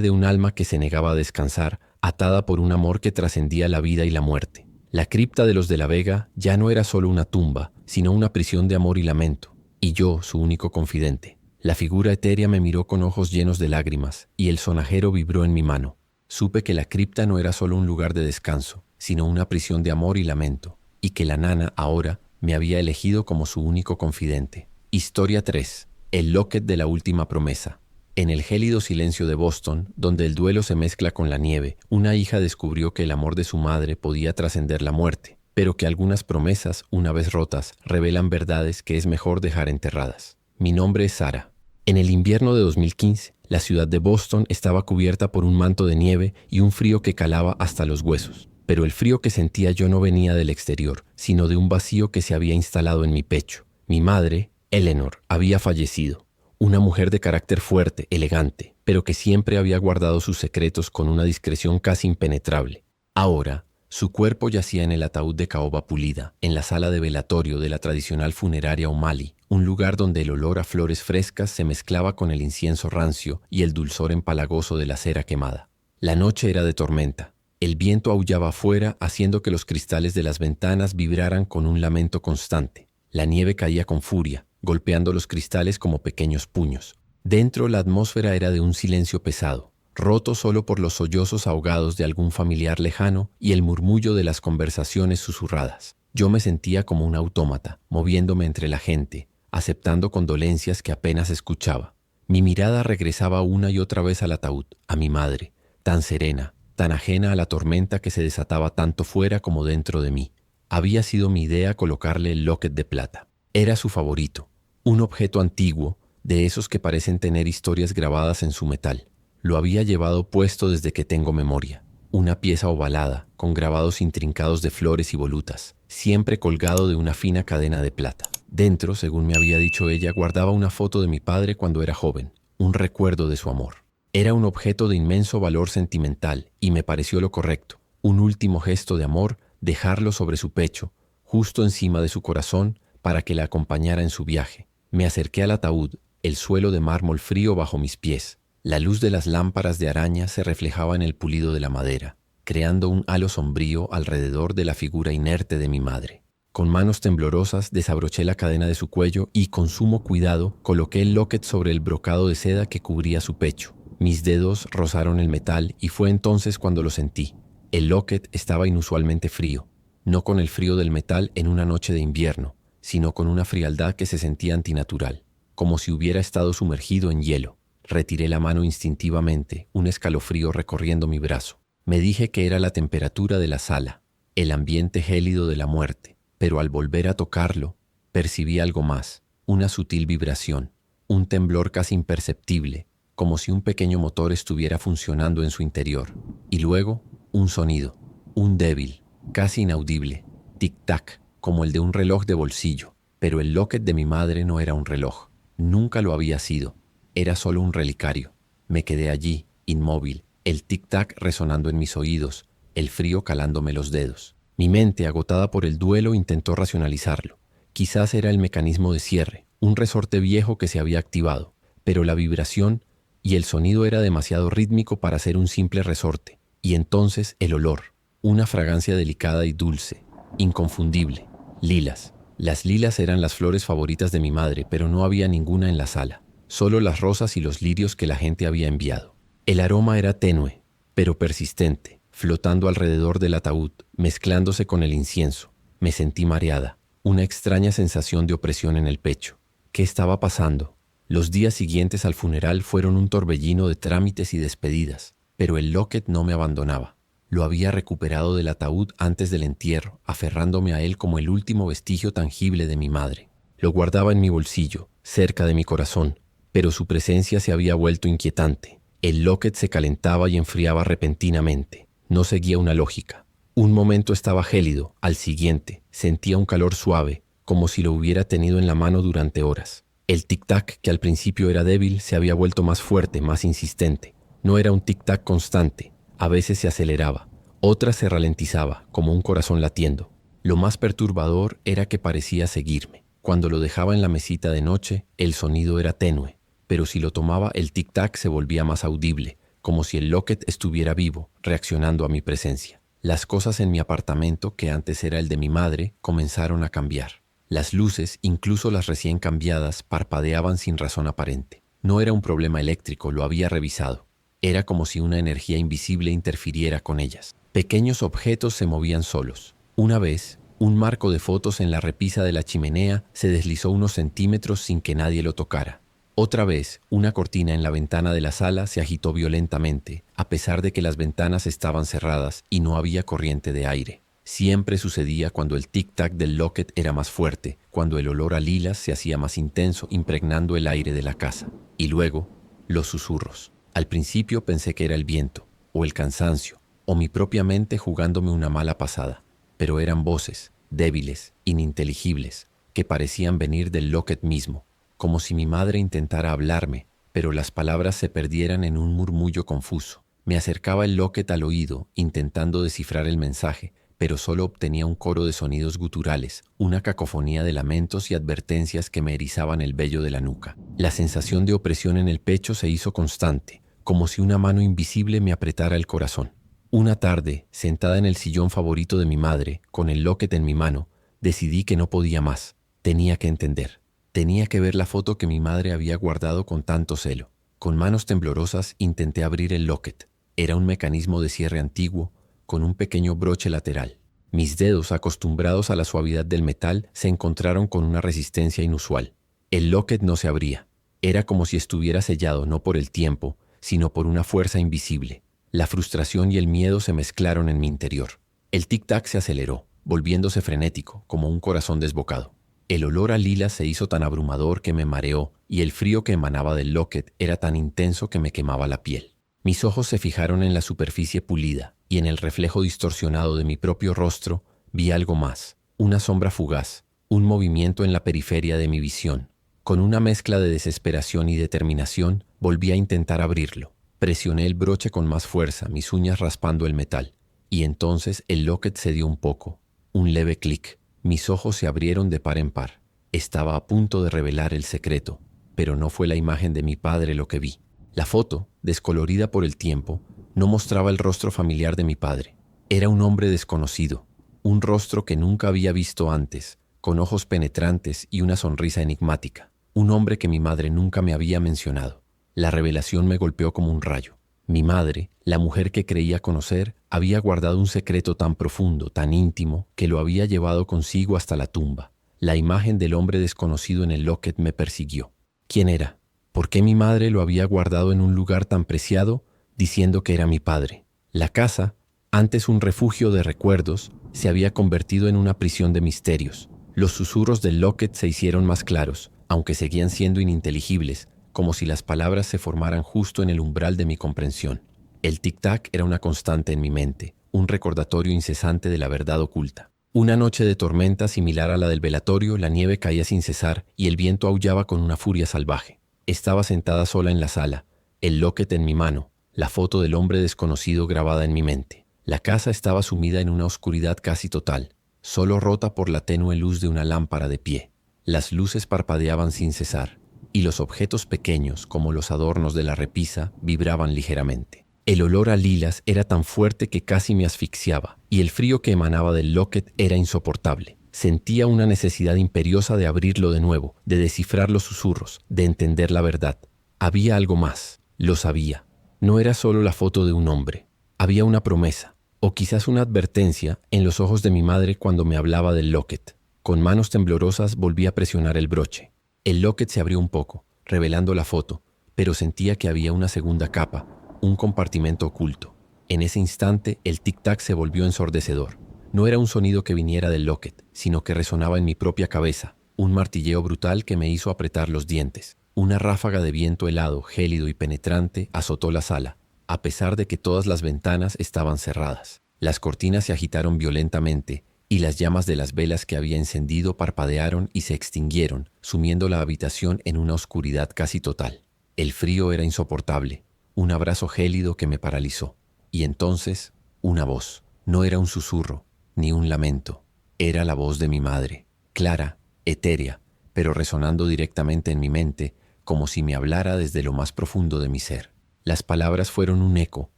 de un alma que se negaba a descansar, atada por un amor que trascendía la vida y la muerte. La cripta de los de la Vega ya no era solo una tumba, sino una prisión de amor y lamento, y yo, su único confidente. La figura etérea me miró con ojos llenos de lágrimas, y el sonajero vibró en mi mano. Supe que la cripta no era solo un lugar de descanso, sino una prisión de amor y lamento, y que la nana, ahora, me había elegido como su único confidente. Historia 3. El locket de la última promesa. En el gélido silencio de Boston, donde el duelo se mezcla con la nieve, una hija descubrió que el amor de su madre podía trascender la muerte, pero que algunas promesas, una vez rotas, revelan verdades que es mejor dejar enterradas. Mi nombre es Sara. En el invierno de 2015, la ciudad de Boston estaba cubierta por un manto de nieve y un frío que calaba hasta los huesos. Pero el frío que sentía yo no venía del exterior, sino de un vacío que se había instalado en mi pecho. Mi madre, Eleanor, había fallecido. Una mujer de carácter fuerte, elegante, pero que siempre había guardado sus secretos con una discreción casi impenetrable. Ahora, su cuerpo yacía en el ataúd de caoba pulida, en la sala de velatorio de la tradicional funeraria O'Malley, un lugar donde el olor a flores frescas se mezclaba con el incienso rancio y el dulzor empalagoso de la cera quemada. La noche era de tormenta. El viento aullaba afuera, haciendo que los cristales de las ventanas vibraran con un lamento constante. La nieve caía con furia, golpeando los cristales como pequeños puños. Dentro, la atmósfera era de un silencio pesado, roto solo por los sollozos ahogados de algún familiar lejano y el murmullo de las conversaciones susurradas. Yo me sentía como un autómata, moviéndome entre la gente, aceptando condolencias que apenas escuchaba. Mi mirada regresaba una y otra vez al ataúd, a mi madre, tan serena, tan ajena a la tormenta que se desataba tanto fuera como dentro de mí. Había sido mi idea colocarle el locket de plata. Era su favorito, un objeto antiguo, de esos que parecen tener historias grabadas en su metal. Lo había llevado puesto desde que tengo memoria. Una pieza ovalada, con grabados intrincados de flores y volutas, siempre colgado de una fina cadena de plata. Dentro, según me había dicho ella, guardaba una foto de mi padre cuando era joven, un recuerdo de su amor. Era un objeto de inmenso valor sentimental y me pareció lo correcto, un último gesto de amor, dejarlo sobre su pecho, justo encima de su corazón, para que la acompañara en su viaje. Me acerqué al ataúd, el suelo de mármol frío bajo mis pies. La luz de las lámparas de araña se reflejaba en el pulido de la madera, creando un halo sombrío alrededor de la figura inerte de mi madre. Con manos temblorosas desabroché la cadena de su cuello y, con sumo cuidado, coloqué el locket sobre el brocado de seda que cubría su pecho. Mis dedos rozaron el metal y fue entonces cuando lo sentí. El locket estaba inusualmente frío, no con el frío del metal en una noche de invierno, sino con una frialdad que se sentía antinatural, como si hubiera estado sumergido en hielo. Retiré la mano instintivamente, un escalofrío recorriendo mi brazo. Me dije que era la temperatura de la sala, el ambiente gélido de la muerte, pero al volver a tocarlo, percibí algo más, una sutil vibración, un temblor casi imperceptible, como si un pequeño motor estuviera funcionando en su interior. Y luego, un sonido, un débil, casi inaudible, tic-tac, como el de un reloj de bolsillo. Pero el locket de mi madre no era un reloj. Nunca lo había sido. Era solo un relicario. Me quedé allí, inmóvil, el tic-tac resonando en mis oídos, el frío calándome los dedos. Mi mente, agotada por el duelo, intentó racionalizarlo. Quizás era el mecanismo de cierre, un resorte viejo que se había activado, pero la vibración y el sonido era demasiado rítmico para ser un simple resorte. Y entonces el olor, una fragancia delicada y dulce, inconfundible, lilas. Las lilas eran las flores favoritas de mi madre, pero no había ninguna en la sala, solo las rosas y los lirios que la gente había enviado. El aroma era tenue, pero persistente, flotando alrededor del ataúd, mezclándose con el incienso. Me sentí mareada, una extraña sensación de opresión en el pecho. ¿Qué estaba pasando? Los días siguientes al funeral fueron un torbellino de trámites y despedidas, pero el locket no me abandonaba. Lo había recuperado del ataúd antes del entierro, aferrándome a él como el último vestigio tangible de mi madre. Lo guardaba en mi bolsillo, cerca de mi corazón, pero su presencia se había vuelto inquietante. El locket se calentaba y enfriaba repentinamente. No seguía una lógica. Un momento estaba gélido, al siguiente sentía un calor suave, como si lo hubiera tenido en la mano durante horas. El tic-tac, que al principio era débil, se había vuelto más fuerte, más insistente. No era un tic-tac constante. A veces se aceleraba, otras se ralentizaba, como un corazón latiendo. Lo más perturbador era que parecía seguirme. Cuando lo dejaba en la mesita de noche, el sonido era tenue, pero si lo tomaba, el tic-tac se volvía más audible, como si el locket estuviera vivo, reaccionando a mi presencia. Las cosas en mi apartamento, que antes era el de mi madre, comenzaron a cambiar. Las luces, incluso las recién cambiadas, parpadeaban sin razón aparente. No era un problema eléctrico, lo había revisado. Era como si una energía invisible interfiriera con ellas. Pequeños objetos se movían solos. Una vez, un marco de fotos en la repisa de la chimenea se deslizó unos centímetros sin que nadie lo tocara. Otra vez, una cortina en la ventana de la sala se agitó violentamente, a pesar de que las ventanas estaban cerradas y no había corriente de aire. Siempre sucedía cuando el tic-tac del locket era más fuerte, cuando el olor a lilas se hacía más intenso, impregnando el aire de la casa. Y luego, los susurros. Al principio pensé que era el viento, o el cansancio, o mi propia mente jugándome una mala pasada, pero eran voces, débiles, ininteligibles, que parecían venir del locket mismo, como si mi madre intentara hablarme, pero las palabras se perdieran en un murmullo confuso. Me acercaba el locket al oído, intentando descifrar el mensaje, pero solo obtenía un coro de sonidos guturales, una cacofonía de lamentos y advertencias que me erizaban el vello de la nuca. La sensación de opresión en el pecho se hizo constante, como si una mano invisible me apretara el corazón. Una tarde, sentada en el sillón favorito de mi madre, con el locket en mi mano, decidí que no podía más. Tenía que entender. Tenía que ver la foto que mi madre había guardado con tanto celo. Con manos temblorosas intenté abrir el locket. Era un mecanismo de cierre antiguo, con un pequeño broche lateral. Mis dedos, acostumbrados a la suavidad del metal, se encontraron con una resistencia inusual. El locket no se abría. Era como si estuviera sellado no por el tiempo, sino por una fuerza invisible. La frustración y el miedo se mezclaron en mi interior. El tic-tac se aceleró, volviéndose frenético, como un corazón desbocado. El olor a lilas se hizo tan abrumador que me mareó, y el frío que emanaba del locket era tan intenso que me quemaba la piel. Mis ojos se fijaron en la superficie pulida, y en el reflejo distorsionado de mi propio rostro vi algo más, una sombra fugaz, un movimiento en la periferia de mi visión. Con una mezcla de desesperación y determinación, volví a intentar abrirlo. Presioné el broche con más fuerza, mis uñas raspando el metal, y entonces el locket cedió un poco. Un leve clic. Mis ojos se abrieron de par en par. Estaba a punto de revelar el secreto, pero no fue la imagen de mi padre lo que vi. La foto, descolorida por el tiempo, no mostraba el rostro familiar de mi padre. Era un hombre desconocido, un rostro que nunca había visto antes, con ojos penetrantes y una sonrisa enigmática. Un hombre que mi madre nunca me había mencionado. La revelación me golpeó como un rayo. Mi madre, la mujer que creía conocer, había guardado un secreto tan profundo, tan íntimo, que lo había llevado consigo hasta la tumba. La imagen del hombre desconocido en el locket me persiguió. ¿Quién era? ¿Por qué mi madre lo había guardado en un lugar tan preciado, diciendo que era mi padre? La casa, antes un refugio de recuerdos, se había convertido en una prisión de misterios. Los susurros del locket se hicieron más claros, aunque seguían siendo ininteligibles, como si las palabras se formaran justo en el umbral de mi comprensión. El tic-tac era una constante en mi mente, un recordatorio incesante de la verdad oculta. Una noche de tormenta similar a la del velatorio, la nieve caía sin cesar y el viento aullaba con una furia salvaje. Estaba sentada sola en la sala, el locket en mi mano, la foto del hombre desconocido grabada en mi mente. La casa estaba sumida en una oscuridad casi total, solo rota por la tenue luz de una lámpara de pie. Las luces parpadeaban sin cesar, y los objetos pequeños, como los adornos de la repisa, vibraban ligeramente. El olor a lilas era tan fuerte que casi me asfixiaba, y el frío que emanaba del locket era insoportable. Sentía una necesidad imperiosa de abrirlo de nuevo, de descifrar los susurros, de entender la verdad. Había algo más, lo sabía. No era solo la foto de un hombre. Había una promesa, o quizás una advertencia, en los ojos de mi madre cuando me hablaba del locket. Con manos temblorosas volví a presionar el broche. El locket se abrió un poco, revelando la foto, pero sentía que había una segunda capa, un compartimento oculto. En ese instante, el tic-tac se volvió ensordecedor. No era un sonido que viniera del locket, sino que resonaba en mi propia cabeza, un martilleo brutal que me hizo apretar los dientes. Una ráfaga de viento helado, gélido y penetrante azotó la sala, a pesar de que todas las ventanas estaban cerradas. Las cortinas se agitaron violentamente, y las llamas de las velas que había encendido parpadearon y se extinguieron, sumiendo la habitación en una oscuridad casi total. El frío era insoportable, un abrazo gélido que me paralizó. Y entonces, una voz. No era un susurro, ni un lamento. Era la voz de mi madre, clara, etérea, pero resonando directamente en mi mente, como si me hablara desde lo más profundo de mi ser. Las palabras fueron un eco,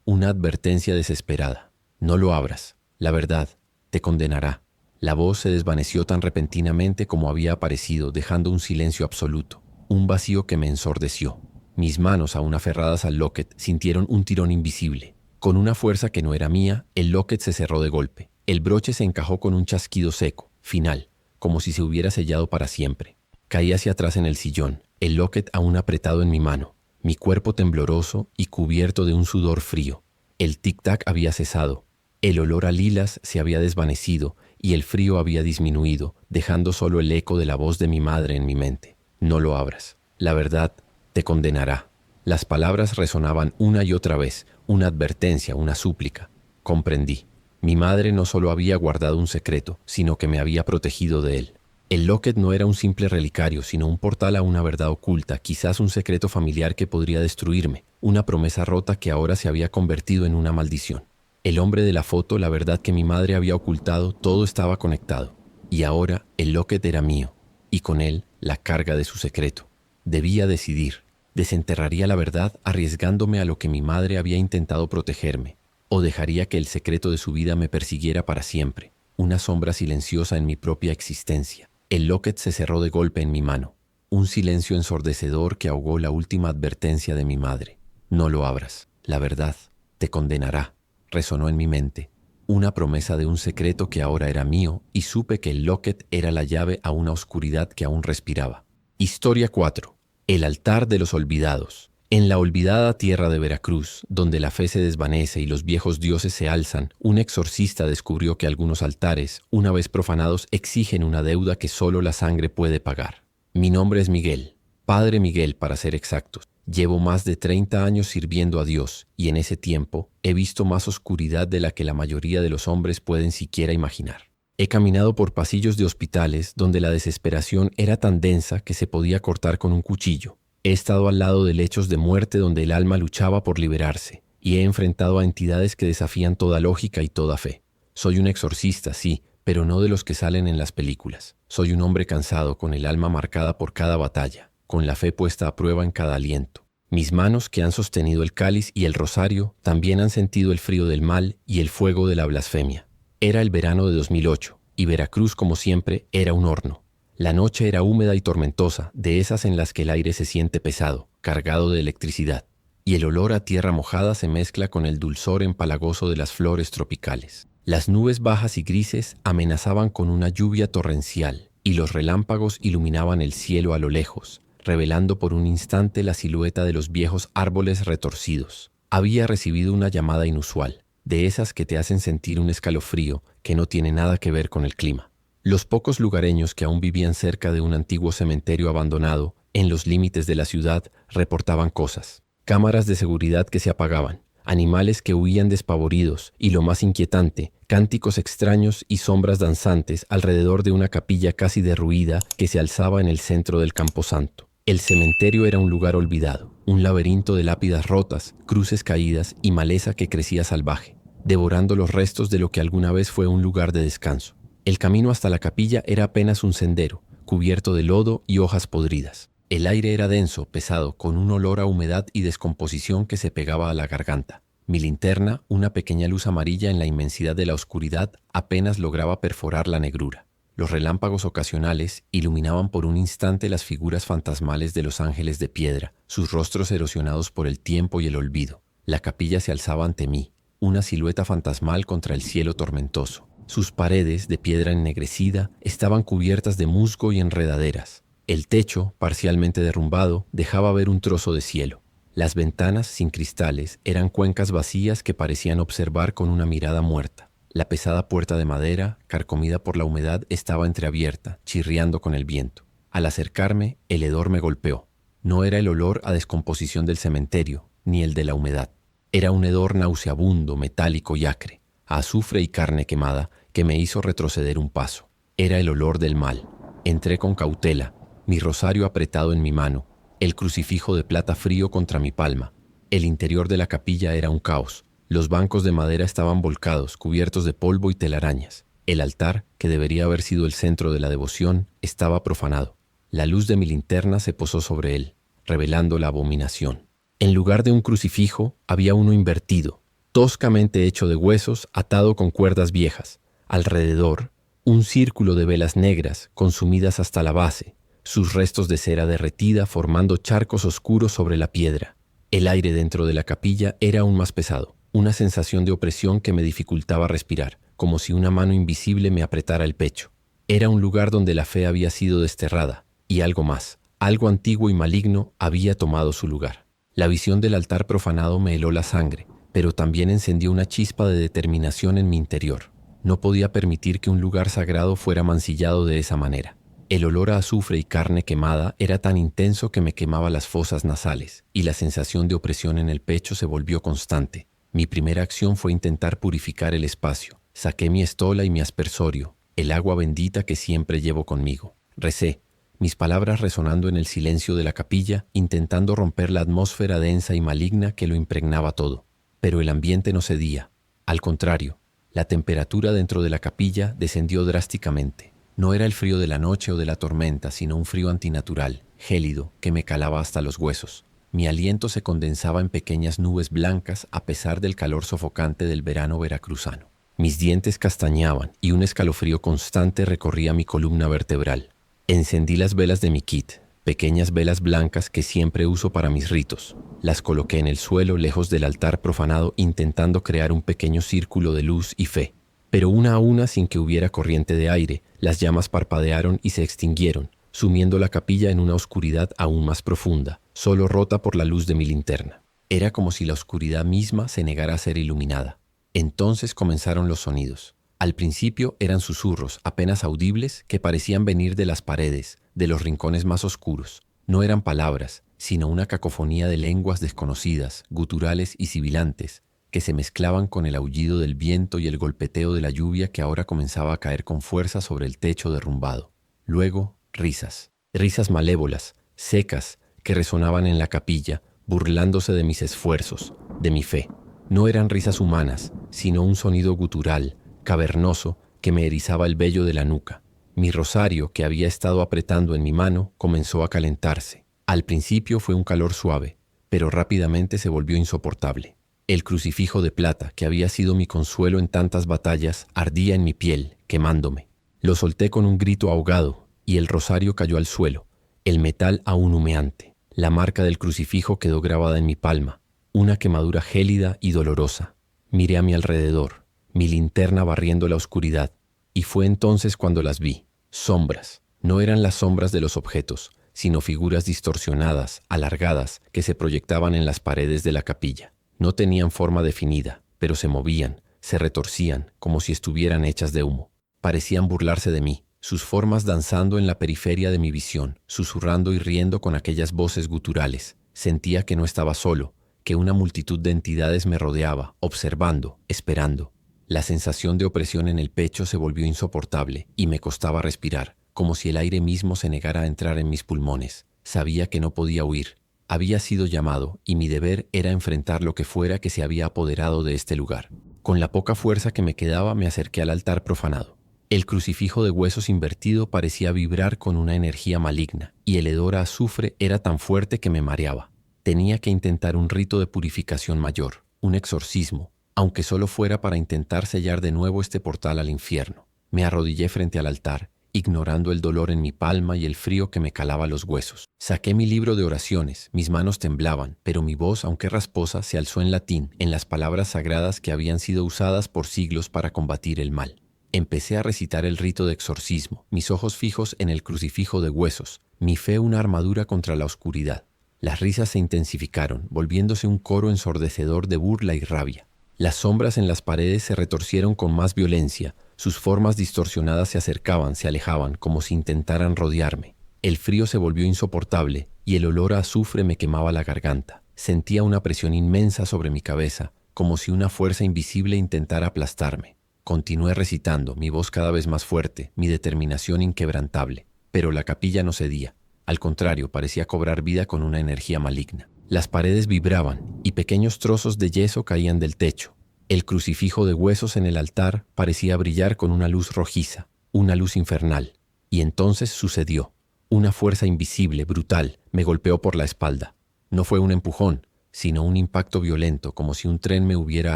una advertencia desesperada. No lo abras. La verdad te condenará. La voz se desvaneció tan repentinamente como había aparecido, dejando un silencio absoluto, un vacío que me ensordeció. Mis manos, aún aferradas al locket, sintieron un tirón invisible. Con una fuerza que no era mía, el locket se cerró de golpe. El broche se encajó con un chasquido seco, final, como si se hubiera sellado para siempre. Caí hacia atrás en el sillón, el locket aún apretado en mi mano, mi cuerpo tembloroso y cubierto de un sudor frío. El tic-tac había cesado. El olor a lilas se había desvanecido y el frío había disminuido, dejando solo el eco de la voz de mi madre en mi mente. No lo abras. La verdad te condenará. Las palabras resonaban una y otra vez, una advertencia, una súplica. Comprendí. Mi madre no solo había guardado un secreto, sino que me había protegido de él. El locket no era un simple relicario, sino un portal a una verdad oculta, quizás un secreto familiar que podría destruirme, una promesa rota que ahora se había convertido en una maldición. El hombre de la foto, la verdad que mi madre había ocultado, todo estaba conectado. Y ahora el locket era mío, y con él la carga de su secreto. Debía decidir. Desenterraría la verdad arriesgándome a lo que mi madre había intentado protegerme, o dejaría que el secreto de su vida me persiguiera para siempre, una sombra silenciosa en mi propia existencia. El locket se cerró de golpe en mi mano, un silencio ensordecedor que ahogó la última advertencia de mi madre. No lo abras. La verdad te condenará. Resonó en mi mente, una promesa de un secreto que ahora era mío, y supe que el locket era la llave a una oscuridad que aún respiraba. Historia 4. El altar de los olvidados. En la olvidada tierra de Veracruz, donde la fe se desvanece y los viejos dioses se alzan, un exorcista descubrió que algunos altares, una vez profanados, exigen una deuda que solo la sangre puede pagar. Mi nombre es Miguel, Padre Miguel para ser exactos. Llevo más de 30 años sirviendo a Dios y en ese tiempo he visto más oscuridad de la que la mayoría de los hombres pueden siquiera imaginar. He caminado por pasillos de hospitales donde la desesperación era tan densa que se podía cortar con un cuchillo. He estado al lado de lechos de muerte donde el alma luchaba por liberarse y he enfrentado a entidades que desafían toda lógica y toda fe. Soy un exorcista, sí, pero no de los que salen en las películas. Soy un hombre cansado con el alma marcada por cada batalla, con la fe puesta a prueba en cada aliento. Mis manos que han sostenido el cáliz y el rosario también han sentido el frío del mal y el fuego de la blasfemia. Era el verano de 2008 y Veracruz, como siempre, era un horno. La noche era húmeda y tormentosa, de esas en las que el aire se siente pesado, cargado de electricidad, y el olor a tierra mojada se mezcla con el dulzor empalagoso de las flores tropicales. Las nubes bajas y grises amenazaban con una lluvia torrencial, y los relámpagos iluminaban el cielo a lo lejos, revelando por un instante la silueta de los viejos árboles retorcidos. Había recibido una llamada inusual, de esas que te hacen sentir un escalofrío que no tiene nada que ver con el clima. Los pocos lugareños que aún vivían cerca de un antiguo cementerio abandonado En los límites de la ciudad reportaban cosas. Cámaras de seguridad que se apagaban, animales que huían despavoridos y, lo más inquietante, cánticos extraños y sombras danzantes alrededor de una capilla casi derruida que se alzaba en el centro del camposanto. El cementerio era un lugar olvidado, un laberinto de lápidas rotas, cruces caídas y maleza que crecía salvaje, devorando los restos de lo que alguna vez fue un lugar de descanso. El camino hasta la capilla era apenas un sendero, cubierto de lodo y hojas podridas. El aire era denso, pesado, con un olor a humedad y descomposición que se pegaba a la garganta. Mi linterna, una pequeña luz amarilla en la inmensidad de la oscuridad, apenas lograba perforar la negrura. Los relámpagos ocasionales iluminaban por un instante las figuras fantasmales de los ángeles de piedra, sus rostros erosionados por el tiempo y el olvido. La capilla se alzaba ante mí, una silueta fantasmal contra el cielo tormentoso. Sus paredes, de piedra ennegrecida, estaban cubiertas de musgo y enredaderas. El techo, parcialmente derrumbado, dejaba ver un trozo de cielo. Las ventanas, sin cristales, eran cuencas vacías que parecían observar con una mirada muerta. La pesada puerta de madera, carcomida por la humedad, estaba entreabierta, chirriando con el viento. Al acercarme, el hedor me golpeó. No era el olor a descomposición del cementerio, ni el de la humedad. Era un hedor nauseabundo, metálico y acre, a azufre y carne quemada, que me hizo retroceder un paso. Era el olor del mal. Entré con cautela, mi rosario apretado en mi mano, el crucifijo de plata frío contra mi palma. El interior de la capilla era un caos. Los bancos de madera estaban volcados, cubiertos de polvo y telarañas. El altar, que debería haber sido el centro de la devoción, estaba profanado. La luz de mi linterna se posó sobre él, revelando la abominación. En lugar de un crucifijo, había uno invertido, toscamente hecho de huesos, atado con cuerdas viejas. Alrededor, un círculo de velas negras, consumidas hasta la base, sus restos de cera derretida formando charcos oscuros sobre la piedra. El aire dentro de la capilla era aún más pesado, una sensación de opresión que me dificultaba respirar, como si una mano invisible me apretara el pecho. Era un lugar donde la fe había sido desterrada, y algo más, algo antiguo y maligno había tomado su lugar. La visión del altar profanado me heló la sangre, pero también encendió una chispa de determinación en mi interior. No podía permitir que un lugar sagrado fuera mancillado de esa manera. El olor a azufre y carne quemada era tan intenso que me quemaba las fosas nasales, y la sensación de opresión en el pecho se volvió constante. Mi primera acción fue intentar purificar el espacio. Saqué mi estola y mi aspersorio, el agua bendita que siempre llevo conmigo. Recé, mis palabras resonando en el silencio de la capilla, intentando romper la atmósfera densa y maligna que lo impregnaba todo. Pero el ambiente no cedía. Al contrario, la temperatura dentro de la capilla descendió drásticamente. No era el frío de la noche o de la tormenta, sino un frío antinatural, gélido, que me calaba hasta los huesos. Mi aliento se condensaba en pequeñas nubes blancas a pesar del calor sofocante del verano veracruzano. Mis dientes castañaban y un escalofrío constante recorría mi columna vertebral. Encendí las velas de mi kit, pequeñas velas blancas que siempre uso para mis ritos. Las coloqué en el suelo lejos del altar profanado intentando crear un pequeño círculo de luz y fe. Pero una a una, sin que hubiera corriente de aire, las llamas parpadearon y se extinguieron, sumiendo la capilla en una oscuridad aún más profunda, solo rota por la luz de mi linterna. Era como si la oscuridad misma se negara a ser iluminada. Entonces comenzaron los sonidos. Al principio eran susurros, apenas audibles, que parecían venir de las paredes, de los rincones más oscuros. No eran palabras, sino una cacofonía de lenguas desconocidas, guturales y sibilantes, que se mezclaban con el aullido del viento y el golpeteo de la lluvia que ahora comenzaba a caer con fuerza sobre el techo derrumbado. Luego, risas. Risas malévolas, secas, que resonaban en la capilla, burlándose de mis esfuerzos, de mi fe. No eran risas humanas, sino un sonido gutural, cavernoso, que me erizaba el vello de la nuca. Mi rosario, que había estado apretando en mi mano, comenzó a calentarse. Al principio fue un calor suave, pero rápidamente se volvió insoportable. El crucifijo de plata, que había sido mi consuelo en tantas batallas, ardía en mi piel, quemándome. Lo solté con un grito ahogado, y el rosario cayó al suelo, el metal aún humeante. La marca del crucifijo quedó grabada en mi palma, una quemadura gélida y dolorosa. Miré a mi alrededor, mi linterna barriendo la oscuridad, y fue entonces cuando las vi. Sombras. No eran las sombras de los objetos, sino figuras distorsionadas, alargadas, que se proyectaban en las paredes de la capilla. No tenían forma definida, pero se movían, se retorcían, como si estuvieran hechas de humo. Parecían burlarse de mí, sus formas danzando en la periferia de mi visión, susurrando y riendo con aquellas voces guturales. Sentía que no estaba solo, que una multitud de entidades me rodeaba, observando, esperando. La sensación de opresión en el pecho se volvió insoportable y me costaba respirar, como si el aire mismo se negara a entrar en mis pulmones. Sabía que no podía huir. Había sido llamado y mi deber era enfrentar lo que fuera que se había apoderado de este lugar. Con la poca fuerza que me quedaba me acerqué al altar profanado. El crucifijo de huesos invertido parecía vibrar con una energía maligna y el hedor a azufre era tan fuerte que me mareaba. Tenía que intentar un rito de purificación mayor, un exorcismo, aunque solo fuera para intentar sellar de nuevo este portal al infierno. Me arrodillé frente al altar, ignorando el dolor en mi palma y el frío que me calaba los huesos. Saqué mi libro de oraciones, mis manos temblaban, pero mi voz, aunque rasposa, se alzó en latín, en las palabras sagradas que habían sido usadas por siglos para combatir el mal. Empecé a recitar el rito de exorcismo, mis ojos fijos en el crucifijo de huesos, mi fe una armadura contra la oscuridad. Las risas se intensificaron, volviéndose un coro ensordecedor de burla y rabia. Las sombras en las paredes se retorcieron con más violencia, sus formas distorsionadas se acercaban, se alejaban, como si intentaran rodearme. El frío se volvió insoportable y el olor a azufre me quemaba la garganta. Sentía una presión inmensa sobre mi cabeza, como si una fuerza invisible intentara aplastarme. Continué recitando, mi voz cada vez más fuerte, mi determinación inquebrantable. Pero la capilla no cedía. Al contrario, parecía cobrar vida con una energía maligna. Las paredes vibraban y pequeños trozos de yeso caían del techo. El crucifijo de huesos en el altar parecía brillar con una luz rojiza, una luz infernal. Y entonces sucedió. Una fuerza invisible, brutal, me golpeó por la espalda. No fue un empujón, sino un impacto violento, como si un tren me hubiera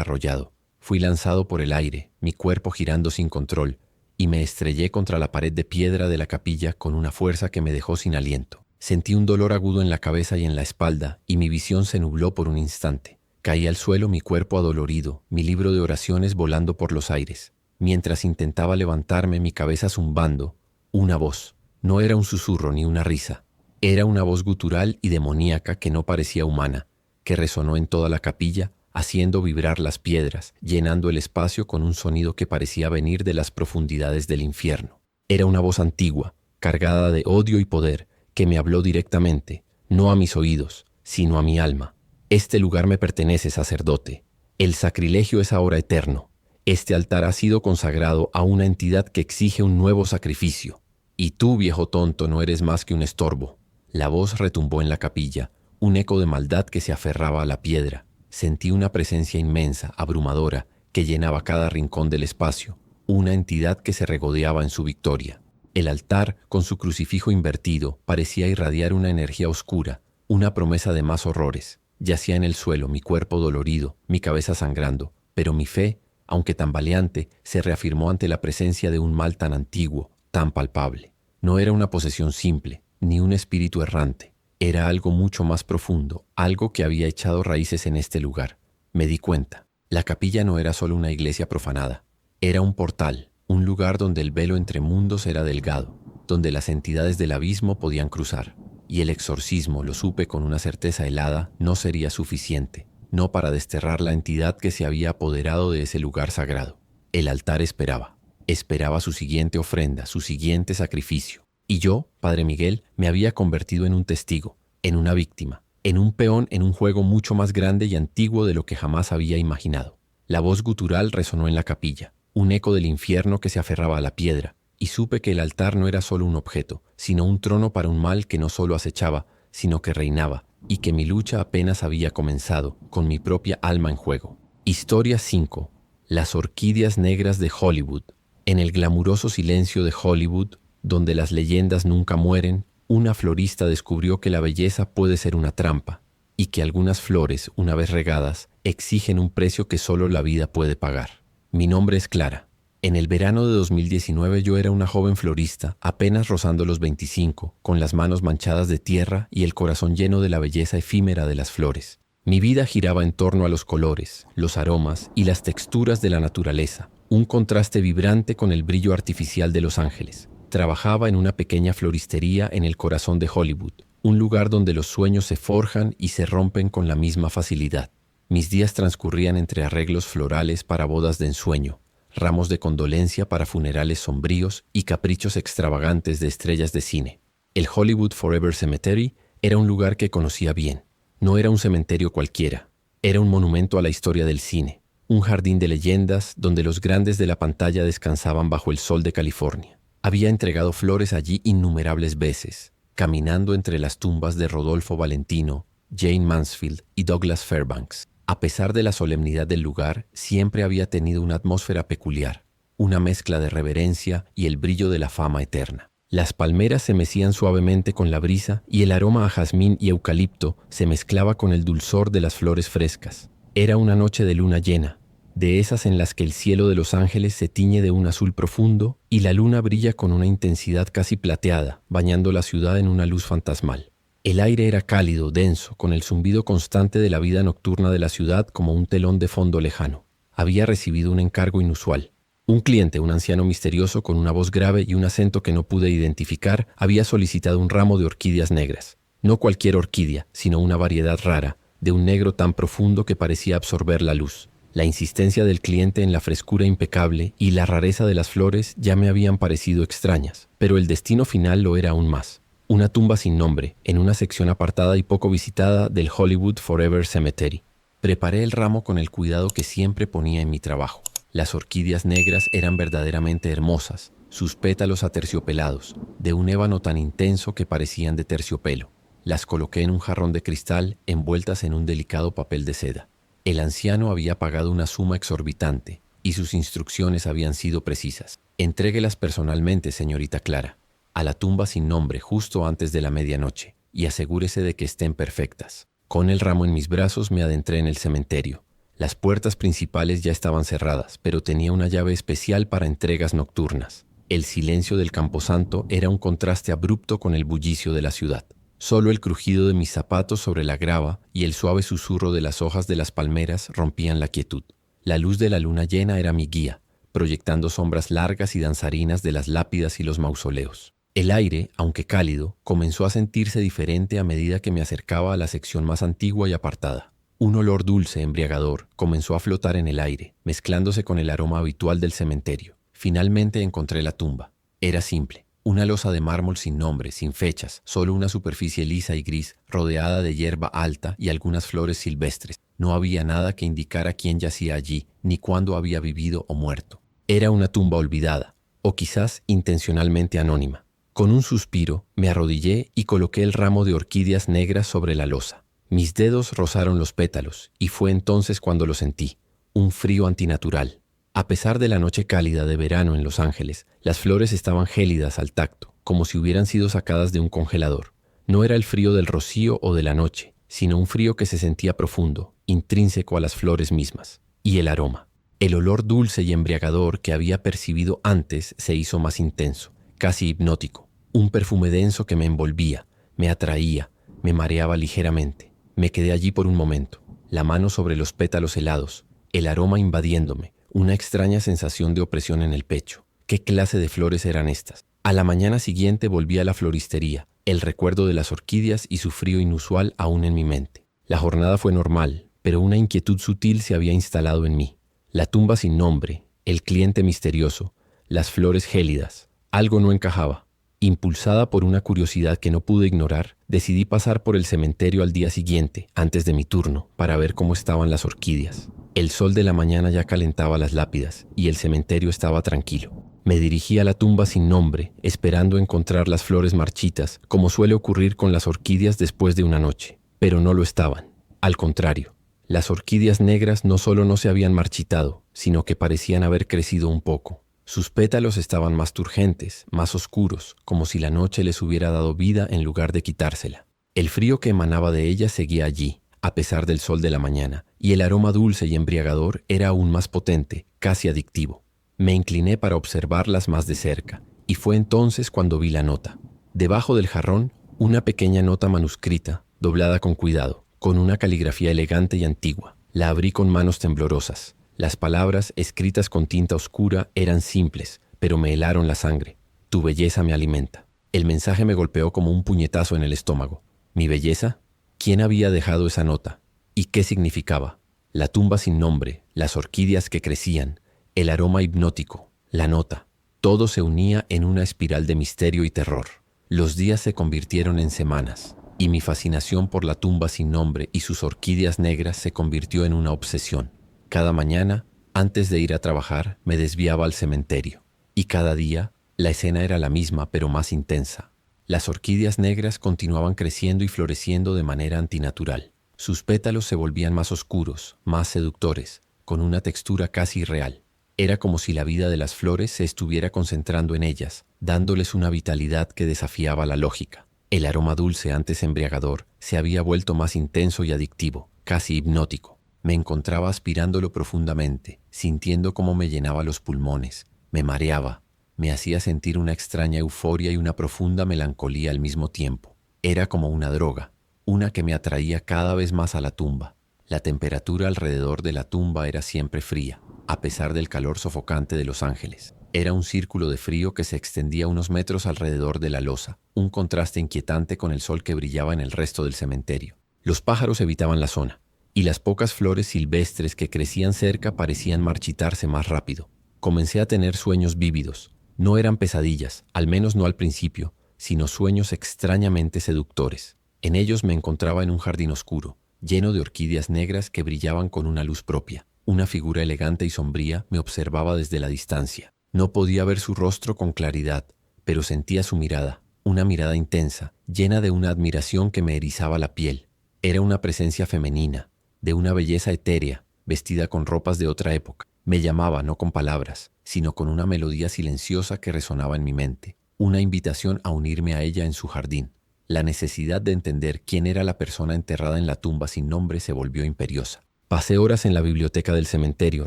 arrollado. Fui lanzado por el aire, mi cuerpo girando sin control, y me estrellé contra la pared de piedra de la capilla con una fuerza que me dejó sin aliento. Sentí un dolor agudo en la cabeza y en la espalda, y mi visión se nubló por un instante. Caí al suelo, mi cuerpo adolorido, mi libro de oraciones volando por los aires. Mientras intentaba levantarme, mi cabeza zumbando, una voz. No era un susurro ni una risa. Era una voz gutural y demoníaca que no parecía humana, que resonó en toda la capilla, haciendo vibrar las piedras, llenando el espacio con un sonido que parecía venir de las profundidades del infierno. Era una voz antigua, cargada de odio y poder, que me habló directamente, no a mis oídos, sino a mi alma. Este lugar me pertenece, sacerdote. El sacrilegio es ahora eterno. Este altar ha sido consagrado a una entidad que exige un nuevo sacrificio. Y tú, viejo tonto, no eres más que un estorbo. La voz retumbó en la capilla, un eco de maldad que se aferraba a la piedra. Sentí una presencia inmensa, abrumadora, que llenaba cada rincón del espacio, una entidad que se regodeaba en su victoria. El altar, con su crucifijo invertido, parecía irradiar una energía oscura, una promesa de más horrores. Yacía en el suelo, mi cuerpo dolorido, mi cabeza sangrando, pero mi fe, aunque tambaleante, se reafirmó ante la presencia de un mal tan antiguo, tan palpable. No era una posesión simple, ni un espíritu errante. Era algo mucho más profundo, algo que había echado raíces en este lugar. Me di cuenta. La capilla no era solo una iglesia profanada. Era un portal, un lugar donde el velo entre mundos era delgado, donde las entidades del abismo podían cruzar. Y el exorcismo, lo supe con una certeza helada, no sería suficiente, no para desterrar la entidad que se había apoderado de ese lugar sagrado. El altar esperaba su siguiente ofrenda, su siguiente sacrificio. Y yo, Padre Miguel, me había convertido en un testigo, en una víctima, en un peón en un juego mucho más grande y antiguo de lo que jamás había imaginado. La voz gutural resonó en la capilla, un eco del infierno que se aferraba a la piedra, y supe que el altar no era solo un objeto, sino un trono para un mal que no solo acechaba, sino que reinaba, y que mi lucha apenas había comenzado, con mi propia alma en juego. Historia 5. Las orquídeas negras de Hollywood. En el glamuroso silencio de Hollywood, donde las leyendas nunca mueren, una florista descubrió que la belleza puede ser una trampa y que algunas flores, una vez regadas, exigen un precio que solo la vida puede pagar. Mi nombre es Clara. En el verano de 2019 yo era una joven florista, apenas rozando los 25, con las manos manchadas de tierra y el corazón lleno de la belleza efímera de las flores. Mi vida giraba en torno a los colores, los aromas y las texturas de la naturaleza, un contraste vibrante con el brillo artificial de Los Ángeles. Trabajaba en una pequeña floristería en el corazón de Hollywood, un lugar donde los sueños se forjan y se rompen con la misma facilidad. Mis días transcurrían entre arreglos florales para bodas de ensueño, ramos de condolencia para funerales sombríos y caprichos extravagantes de estrellas de cine. El Hollywood Forever Cemetery era un lugar que conocía bien. No era un cementerio cualquiera. Era un monumento a la historia del cine. Un jardín de leyendas donde los grandes de la pantalla descansaban bajo el sol de California. Había entregado flores allí innumerables veces, caminando entre las tumbas de Rodolfo Valentino, Jane Mansfield y Douglas Fairbanks. A pesar de la solemnidad del lugar, siempre había tenido una atmósfera peculiar, una mezcla de reverencia y el brillo de la fama eterna. Las palmeras se mecían suavemente con la brisa y el aroma a jazmín y eucalipto se mezclaba con el dulzor de las flores frescas. Era una noche de luna llena, de esas en las que el cielo de Los Ángeles se tiñe de un azul profundo y la luna brilla con una intensidad casi plateada, bañando la ciudad en una luz fantasmal. El aire era cálido, denso, con el zumbido constante de la vida nocturna de la ciudad como un telón de fondo lejano. Había recibido un encargo inusual. Un cliente, un anciano misterioso con una voz grave y un acento que no pude identificar, había solicitado un ramo de orquídeas negras. No cualquier orquídea, sino una variedad rara, de un negro tan profundo que parecía absorber la luz. La insistencia del cliente en la frescura impecable y la rareza de las flores ya me habían parecido extrañas, pero el destino final lo era aún más. Una tumba sin nombre, en una sección apartada y poco visitada del Hollywood Forever Cemetery. Preparé el ramo con el cuidado que siempre ponía en mi trabajo. Las orquídeas negras eran verdaderamente hermosas, sus pétalos aterciopelados, de un ébano tan intenso que parecían de terciopelo. Las coloqué en un jarrón de cristal envueltas en un delicado papel de seda. El anciano había pagado una suma exorbitante y sus instrucciones habían sido precisas. Entréguelas personalmente, señorita Clara, a la tumba sin nombre justo antes de la medianoche y asegúrese de que estén perfectas. Con el ramo en mis brazos me adentré en el cementerio. Las puertas principales ya estaban cerradas, pero tenía una llave especial para entregas nocturnas. El silencio del camposanto era un contraste abrupto con el bullicio de la ciudad. Solo el crujido de mis zapatos sobre la grava y el suave susurro de las hojas de las palmeras rompían la quietud. La luz de la luna llena era mi guía, proyectando sombras largas y danzarinas de las lápidas y los mausoleos. El aire, aunque cálido, comenzó a sentirse diferente a medida que me acercaba a la sección más antigua y apartada. Un olor dulce, embriagador, comenzó a flotar en el aire, mezclándose con el aroma habitual del cementerio. Finalmente encontré la tumba. Era simple. Una losa de mármol sin nombre, sin fechas, solo una superficie lisa y gris, rodeada de hierba alta y algunas flores silvestres. No había nada que indicara quién yacía allí, ni cuándo había vivido o muerto. Era una tumba olvidada, o quizás intencionalmente anónima. Con un suspiro, me arrodillé y coloqué el ramo de orquídeas negras sobre la losa. Mis dedos rozaron los pétalos, y fue entonces cuando lo sentí, un frío antinatural. A pesar de la noche cálida de verano en Los Ángeles, las flores estaban gélidas al tacto, como si hubieran sido sacadas de un congelador. No era el frío del rocío o de la noche, sino un frío que se sentía profundo, intrínseco a las flores mismas. Y el aroma. El olor dulce y embriagador que había percibido antes se hizo más intenso, casi hipnótico. Un perfume denso que me envolvía, me atraía, me mareaba ligeramente. Me quedé allí por un momento, la mano sobre los pétalos helados, el aroma invadiéndome, una extraña sensación de opresión en el pecho. ¿Qué clase de flores eran estas? A la mañana siguiente volví a la floristería, el recuerdo de las orquídeas y su frío inusual aún en mi mente. La jornada fue normal, pero una inquietud sutil se había instalado en mí. La tumba sin nombre, el cliente misterioso, las flores gélidas. Algo no encajaba. Impulsada por una curiosidad que no pude ignorar, decidí pasar por el cementerio al día siguiente, antes de mi turno, para ver cómo estaban las orquídeas. El sol de la mañana ya calentaba las lápidas y el cementerio estaba tranquilo. Me dirigí a la tumba sin nombre, esperando encontrar las flores marchitas, como suele ocurrir con las orquídeas después de una noche. Pero no lo estaban. Al contrario, las orquídeas negras no solo no se habían marchitado, sino que parecían haber crecido un poco. Sus pétalos estaban más turgentes, más oscuros, como si la noche les hubiera dado vida en lugar de quitársela. El frío que emanaba de ellas seguía allí, a pesar del sol de la mañana, y el aroma dulce y embriagador era aún más potente, casi adictivo. Me incliné para observarlas más de cerca, y fue entonces cuando vi la nota. Debajo del jarrón, una pequeña nota manuscrita, doblada con cuidado, con una caligrafía elegante y antigua. La abrí con manos temblorosas. Las palabras, escritas con tinta oscura, eran simples, pero me helaron la sangre. Tu belleza me alimenta. El mensaje me golpeó como un puñetazo en el estómago. ¿Mi belleza? ¿Quién había dejado esa nota? ¿Y qué significaba? La tumba sin nombre, las orquídeas que crecían, el aroma hipnótico, la nota. Todo se unía en una espiral de misterio y terror. Los días se convirtieron en semanas, y mi fascinación por la tumba sin nombre y sus orquídeas negras se convirtió en una obsesión. Cada mañana, antes de ir a trabajar, me desviaba al cementerio, y cada día, la escena era la misma pero más intensa. Las orquídeas negras continuaban creciendo y floreciendo de manera antinatural. Sus pétalos se volvían más oscuros, más seductores, con una textura casi irreal. Era como si la vida de las flores se estuviera concentrando en ellas, dándoles una vitalidad que desafiaba la lógica. El aroma dulce, antes embriagador, se había vuelto más intenso y adictivo, casi hipnótico. Me encontraba aspirándolo profundamente, sintiendo cómo me llenaba los pulmones, me mareaba, me hacía sentir una extraña euforia y una profunda melancolía al mismo tiempo. Era como una droga, una que me atraía cada vez más a la tumba. La temperatura alrededor de la tumba era siempre fría, a pesar del calor sofocante de Los Ángeles. Era un círculo de frío que se extendía unos metros alrededor de la losa, un contraste inquietante con el sol que brillaba en el resto del cementerio. Los pájaros evitaban la zona, y las pocas flores silvestres que crecían cerca parecían marchitarse más rápido. Comencé a tener sueños vívidos. No eran pesadillas, al menos no al principio, sino sueños extrañamente seductores. En ellos me encontraba en un jardín oscuro, lleno de orquídeas negras que brillaban con una luz propia. Una figura elegante y sombría me observaba desde la distancia. No podía ver su rostro con claridad, pero sentía su mirada, una mirada intensa, llena de una admiración que me erizaba la piel. Era una presencia femenina, de una belleza etérea, vestida con ropas de otra época. Me llamaba no con palabras, sino con una melodía silenciosa que resonaba en mi mente, una invitación a unirme a ella en su jardín. La necesidad de entender quién era la persona enterrada en la tumba sin nombre se volvió imperiosa. Pasé horas en la biblioteca del cementerio,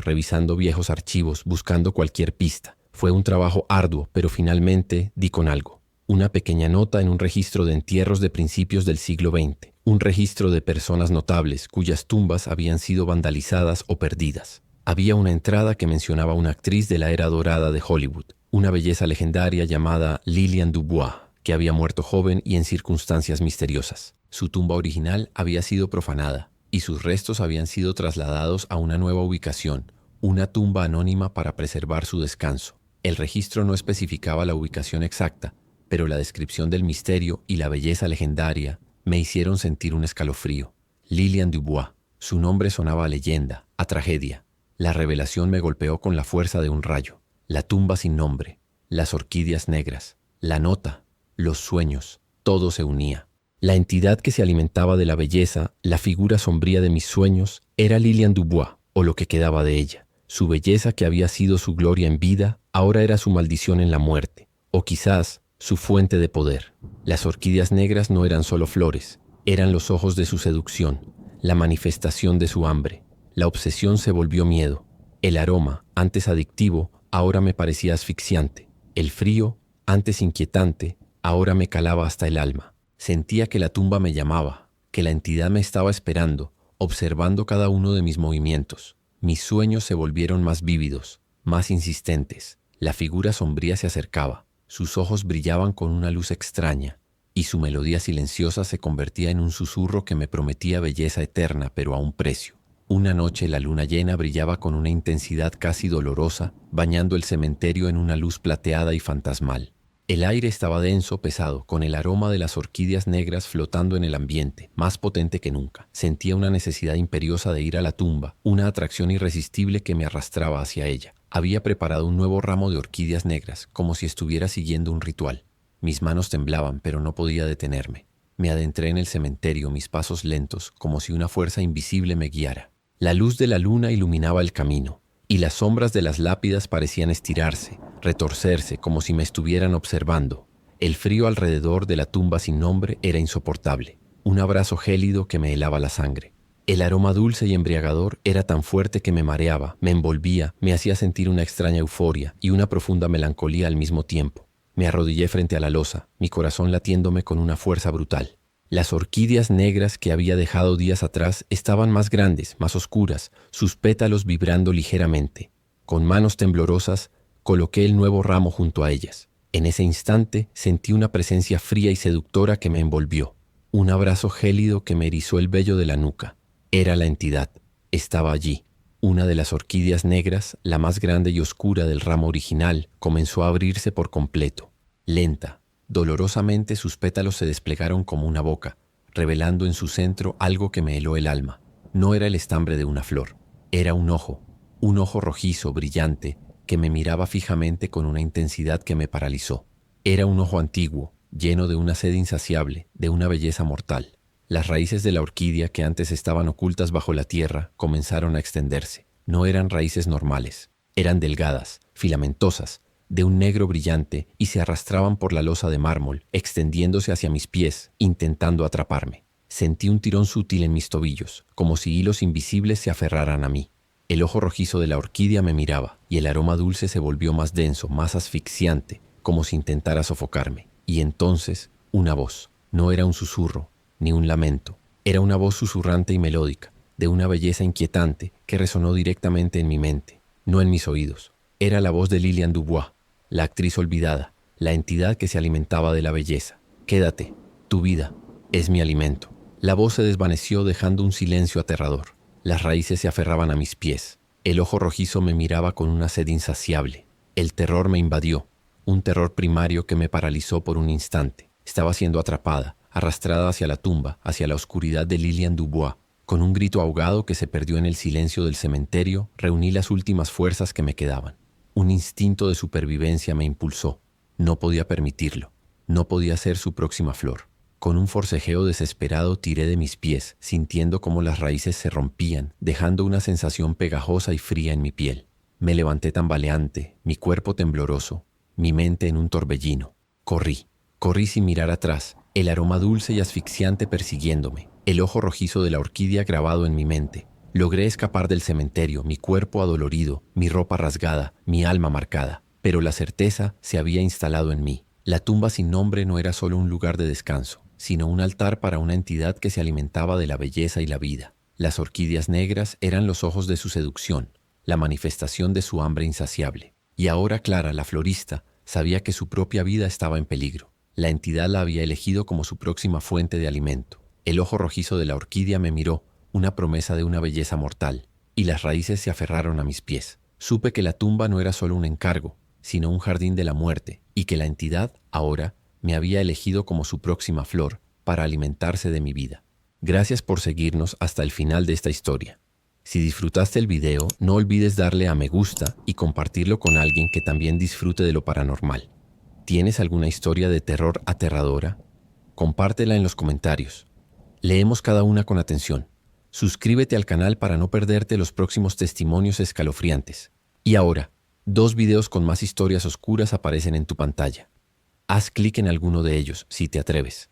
revisando viejos archivos, buscando cualquier pista. Fue un trabajo arduo, pero finalmente di con algo. Una pequeña nota en un registro de entierros de principios del siglo XX. Un registro de personas notables cuyas tumbas habían sido vandalizadas o perdidas. Había una entrada que mencionaba a una actriz de la era dorada de Hollywood, una belleza legendaria llamada Lillian Dubois, que había muerto joven y en circunstancias misteriosas. Su tumba original había sido profanada, y sus restos habían sido trasladados a una nueva ubicación, una tumba anónima para preservar su descanso. El registro no especificaba la ubicación exacta, pero la descripción del misterio y la belleza legendaria me hicieron sentir un escalofrío. Lillian Dubois, su nombre sonaba a leyenda, a tragedia. La revelación me golpeó con la fuerza de un rayo. La tumba sin nombre, las orquídeas negras, la nota, los sueños, todo se unía. La entidad que se alimentaba de la belleza, la figura sombría de mis sueños, era Lillian Dubois, o lo que quedaba de ella. Su belleza, que había sido su gloria en vida, ahora era su maldición en la muerte, o quizás su fuente de poder. Las orquídeas negras no eran solo flores, eran los ojos de su seducción, la manifestación de su hambre. La obsesión se volvió miedo. El aroma, antes adictivo, ahora me parecía asfixiante. El frío, antes inquietante, ahora me calaba hasta el alma. Sentía que la tumba me llamaba, que la entidad me estaba esperando, observando cada uno de mis movimientos. Mis sueños se volvieron más vívidos, más insistentes. La figura sombría se acercaba, sus ojos brillaban con una luz extraña, y su melodía silenciosa se convertía en un susurro que me prometía belleza eterna, pero a un precio. Una noche la luna llena brillaba con una intensidad casi dolorosa, bañando el cementerio en una luz plateada y fantasmal. El aire estaba denso, pesado, con el aroma de las orquídeas negras flotando en el ambiente, más potente que nunca. Sentía una necesidad imperiosa de ir a la tumba, una atracción irresistible que me arrastraba hacia ella. Había preparado un nuevo ramo de orquídeas negras, como si estuviera siguiendo un ritual. Mis manos temblaban, pero no podía detenerme. Me adentré en el cementerio, mis pasos lentos, como si una fuerza invisible me guiara. La luz de la luna iluminaba el camino, y las sombras de las lápidas parecían estirarse, retorcerse, como si me estuvieran observando. El frío alrededor de la tumba sin nombre era insoportable, un abrazo gélido que me helaba la sangre. El aroma dulce y embriagador era tan fuerte que me mareaba, me envolvía, me hacía sentir una extraña euforia y una profunda melancolía al mismo tiempo. Me arrodillé frente a la losa, mi corazón latiéndome con una fuerza brutal. Las orquídeas negras que había dejado días atrás estaban más grandes, más oscuras, sus pétalos vibrando ligeramente. Con manos temblorosas, coloqué el nuevo ramo junto a ellas. En ese instante sentí una presencia fría y seductora que me envolvió. Un abrazo gélido que me erizó el vello de la nuca. Era la entidad. Estaba allí. Una de las orquídeas negras, la más grande y oscura del ramo original, comenzó a abrirse por completo. Lenta, dolorosamente sus pétalos se desplegaron como una boca, revelando en su centro algo que me heló el alma. No era el estambre de una flor, era un ojo rojizo, brillante, que me miraba fijamente con una intensidad que me paralizó. Era un ojo antiguo, lleno de una sed insaciable, de una belleza mortal. Las raíces de la orquídea que antes estaban ocultas bajo la tierra comenzaron a extenderse. No eran raíces normales, eran delgadas, filamentosas, de un negro brillante y se arrastraban por la losa de mármol, extendiéndose hacia mis pies, intentando atraparme. Sentí un tirón sutil en mis tobillos, como si hilos invisibles se aferraran a mí. El ojo rojizo de la orquídea me miraba y el aroma dulce se volvió más denso, más asfixiante, como si intentara sofocarme. Y entonces, una voz. No era un susurro, ni un lamento. Era una voz susurrante y melódica, de una belleza inquietante que resonó directamente en mi mente, no en mis oídos. Era la voz de Lilian Dubois, la actriz olvidada, la entidad que se alimentaba de la belleza. Quédate, tu vida es mi alimento. La voz se desvaneció dejando un silencio aterrador. Las raíces se aferraban a mis pies. El ojo rojizo me miraba con una sed insaciable. El terror me invadió, un terror primario que me paralizó por un instante. Estaba siendo atrapada, arrastrada hacia la tumba, hacia la oscuridad de Lilian Dubois. Con un grito ahogado que se perdió en el silencio del cementerio, reuní las últimas fuerzas que me quedaban. Un instinto de supervivencia me impulsó. No podía permitirlo. No podía ser su próxima flor. Con un forcejeo desesperado tiré de mis pies, sintiendo cómo las raíces se rompían, dejando una sensación pegajosa y fría en mi piel. Me levanté tambaleante, mi cuerpo tembloroso, mi mente en un torbellino. Corrí sin mirar atrás, el aroma dulce y asfixiante persiguiéndome, el ojo rojizo de la orquídea grabado en mi mente. Logré escapar del cementerio, mi cuerpo adolorido, mi ropa rasgada, mi alma marcada, pero la certeza se había instalado en mí. La tumba sin nombre no era solo un lugar de descanso, sino un altar para una entidad que se alimentaba de la belleza y la vida. Las orquídeas negras eran los ojos de su seducción, la manifestación de su hambre insaciable. Y ahora Clara, la florista, sabía que su propia vida estaba en peligro. La entidad la había elegido como su próxima fuente de alimento. El ojo rojizo de la orquídea me miró, una promesa de una belleza mortal, y las raíces se aferraron a mis pies. Supe que la tumba no era solo un encargo, sino un jardín de la muerte, y que la entidad, ahora, me había elegido como su próxima flor para alimentarse de mi vida. Gracias por seguirnos hasta el final de esta historia. Si disfrutaste el video, no olvides darle a me gusta y compartirlo con alguien que también disfrute de lo paranormal. ¿Tienes alguna historia de terror aterradora? Compártela en los comentarios. Leemos cada una con atención. Suscríbete al canal para no perderte los próximos testimonios escalofriantes. Y ahora, 2 videos con más historias oscuras aparecen en tu pantalla. Haz clic en alguno de ellos si te atreves.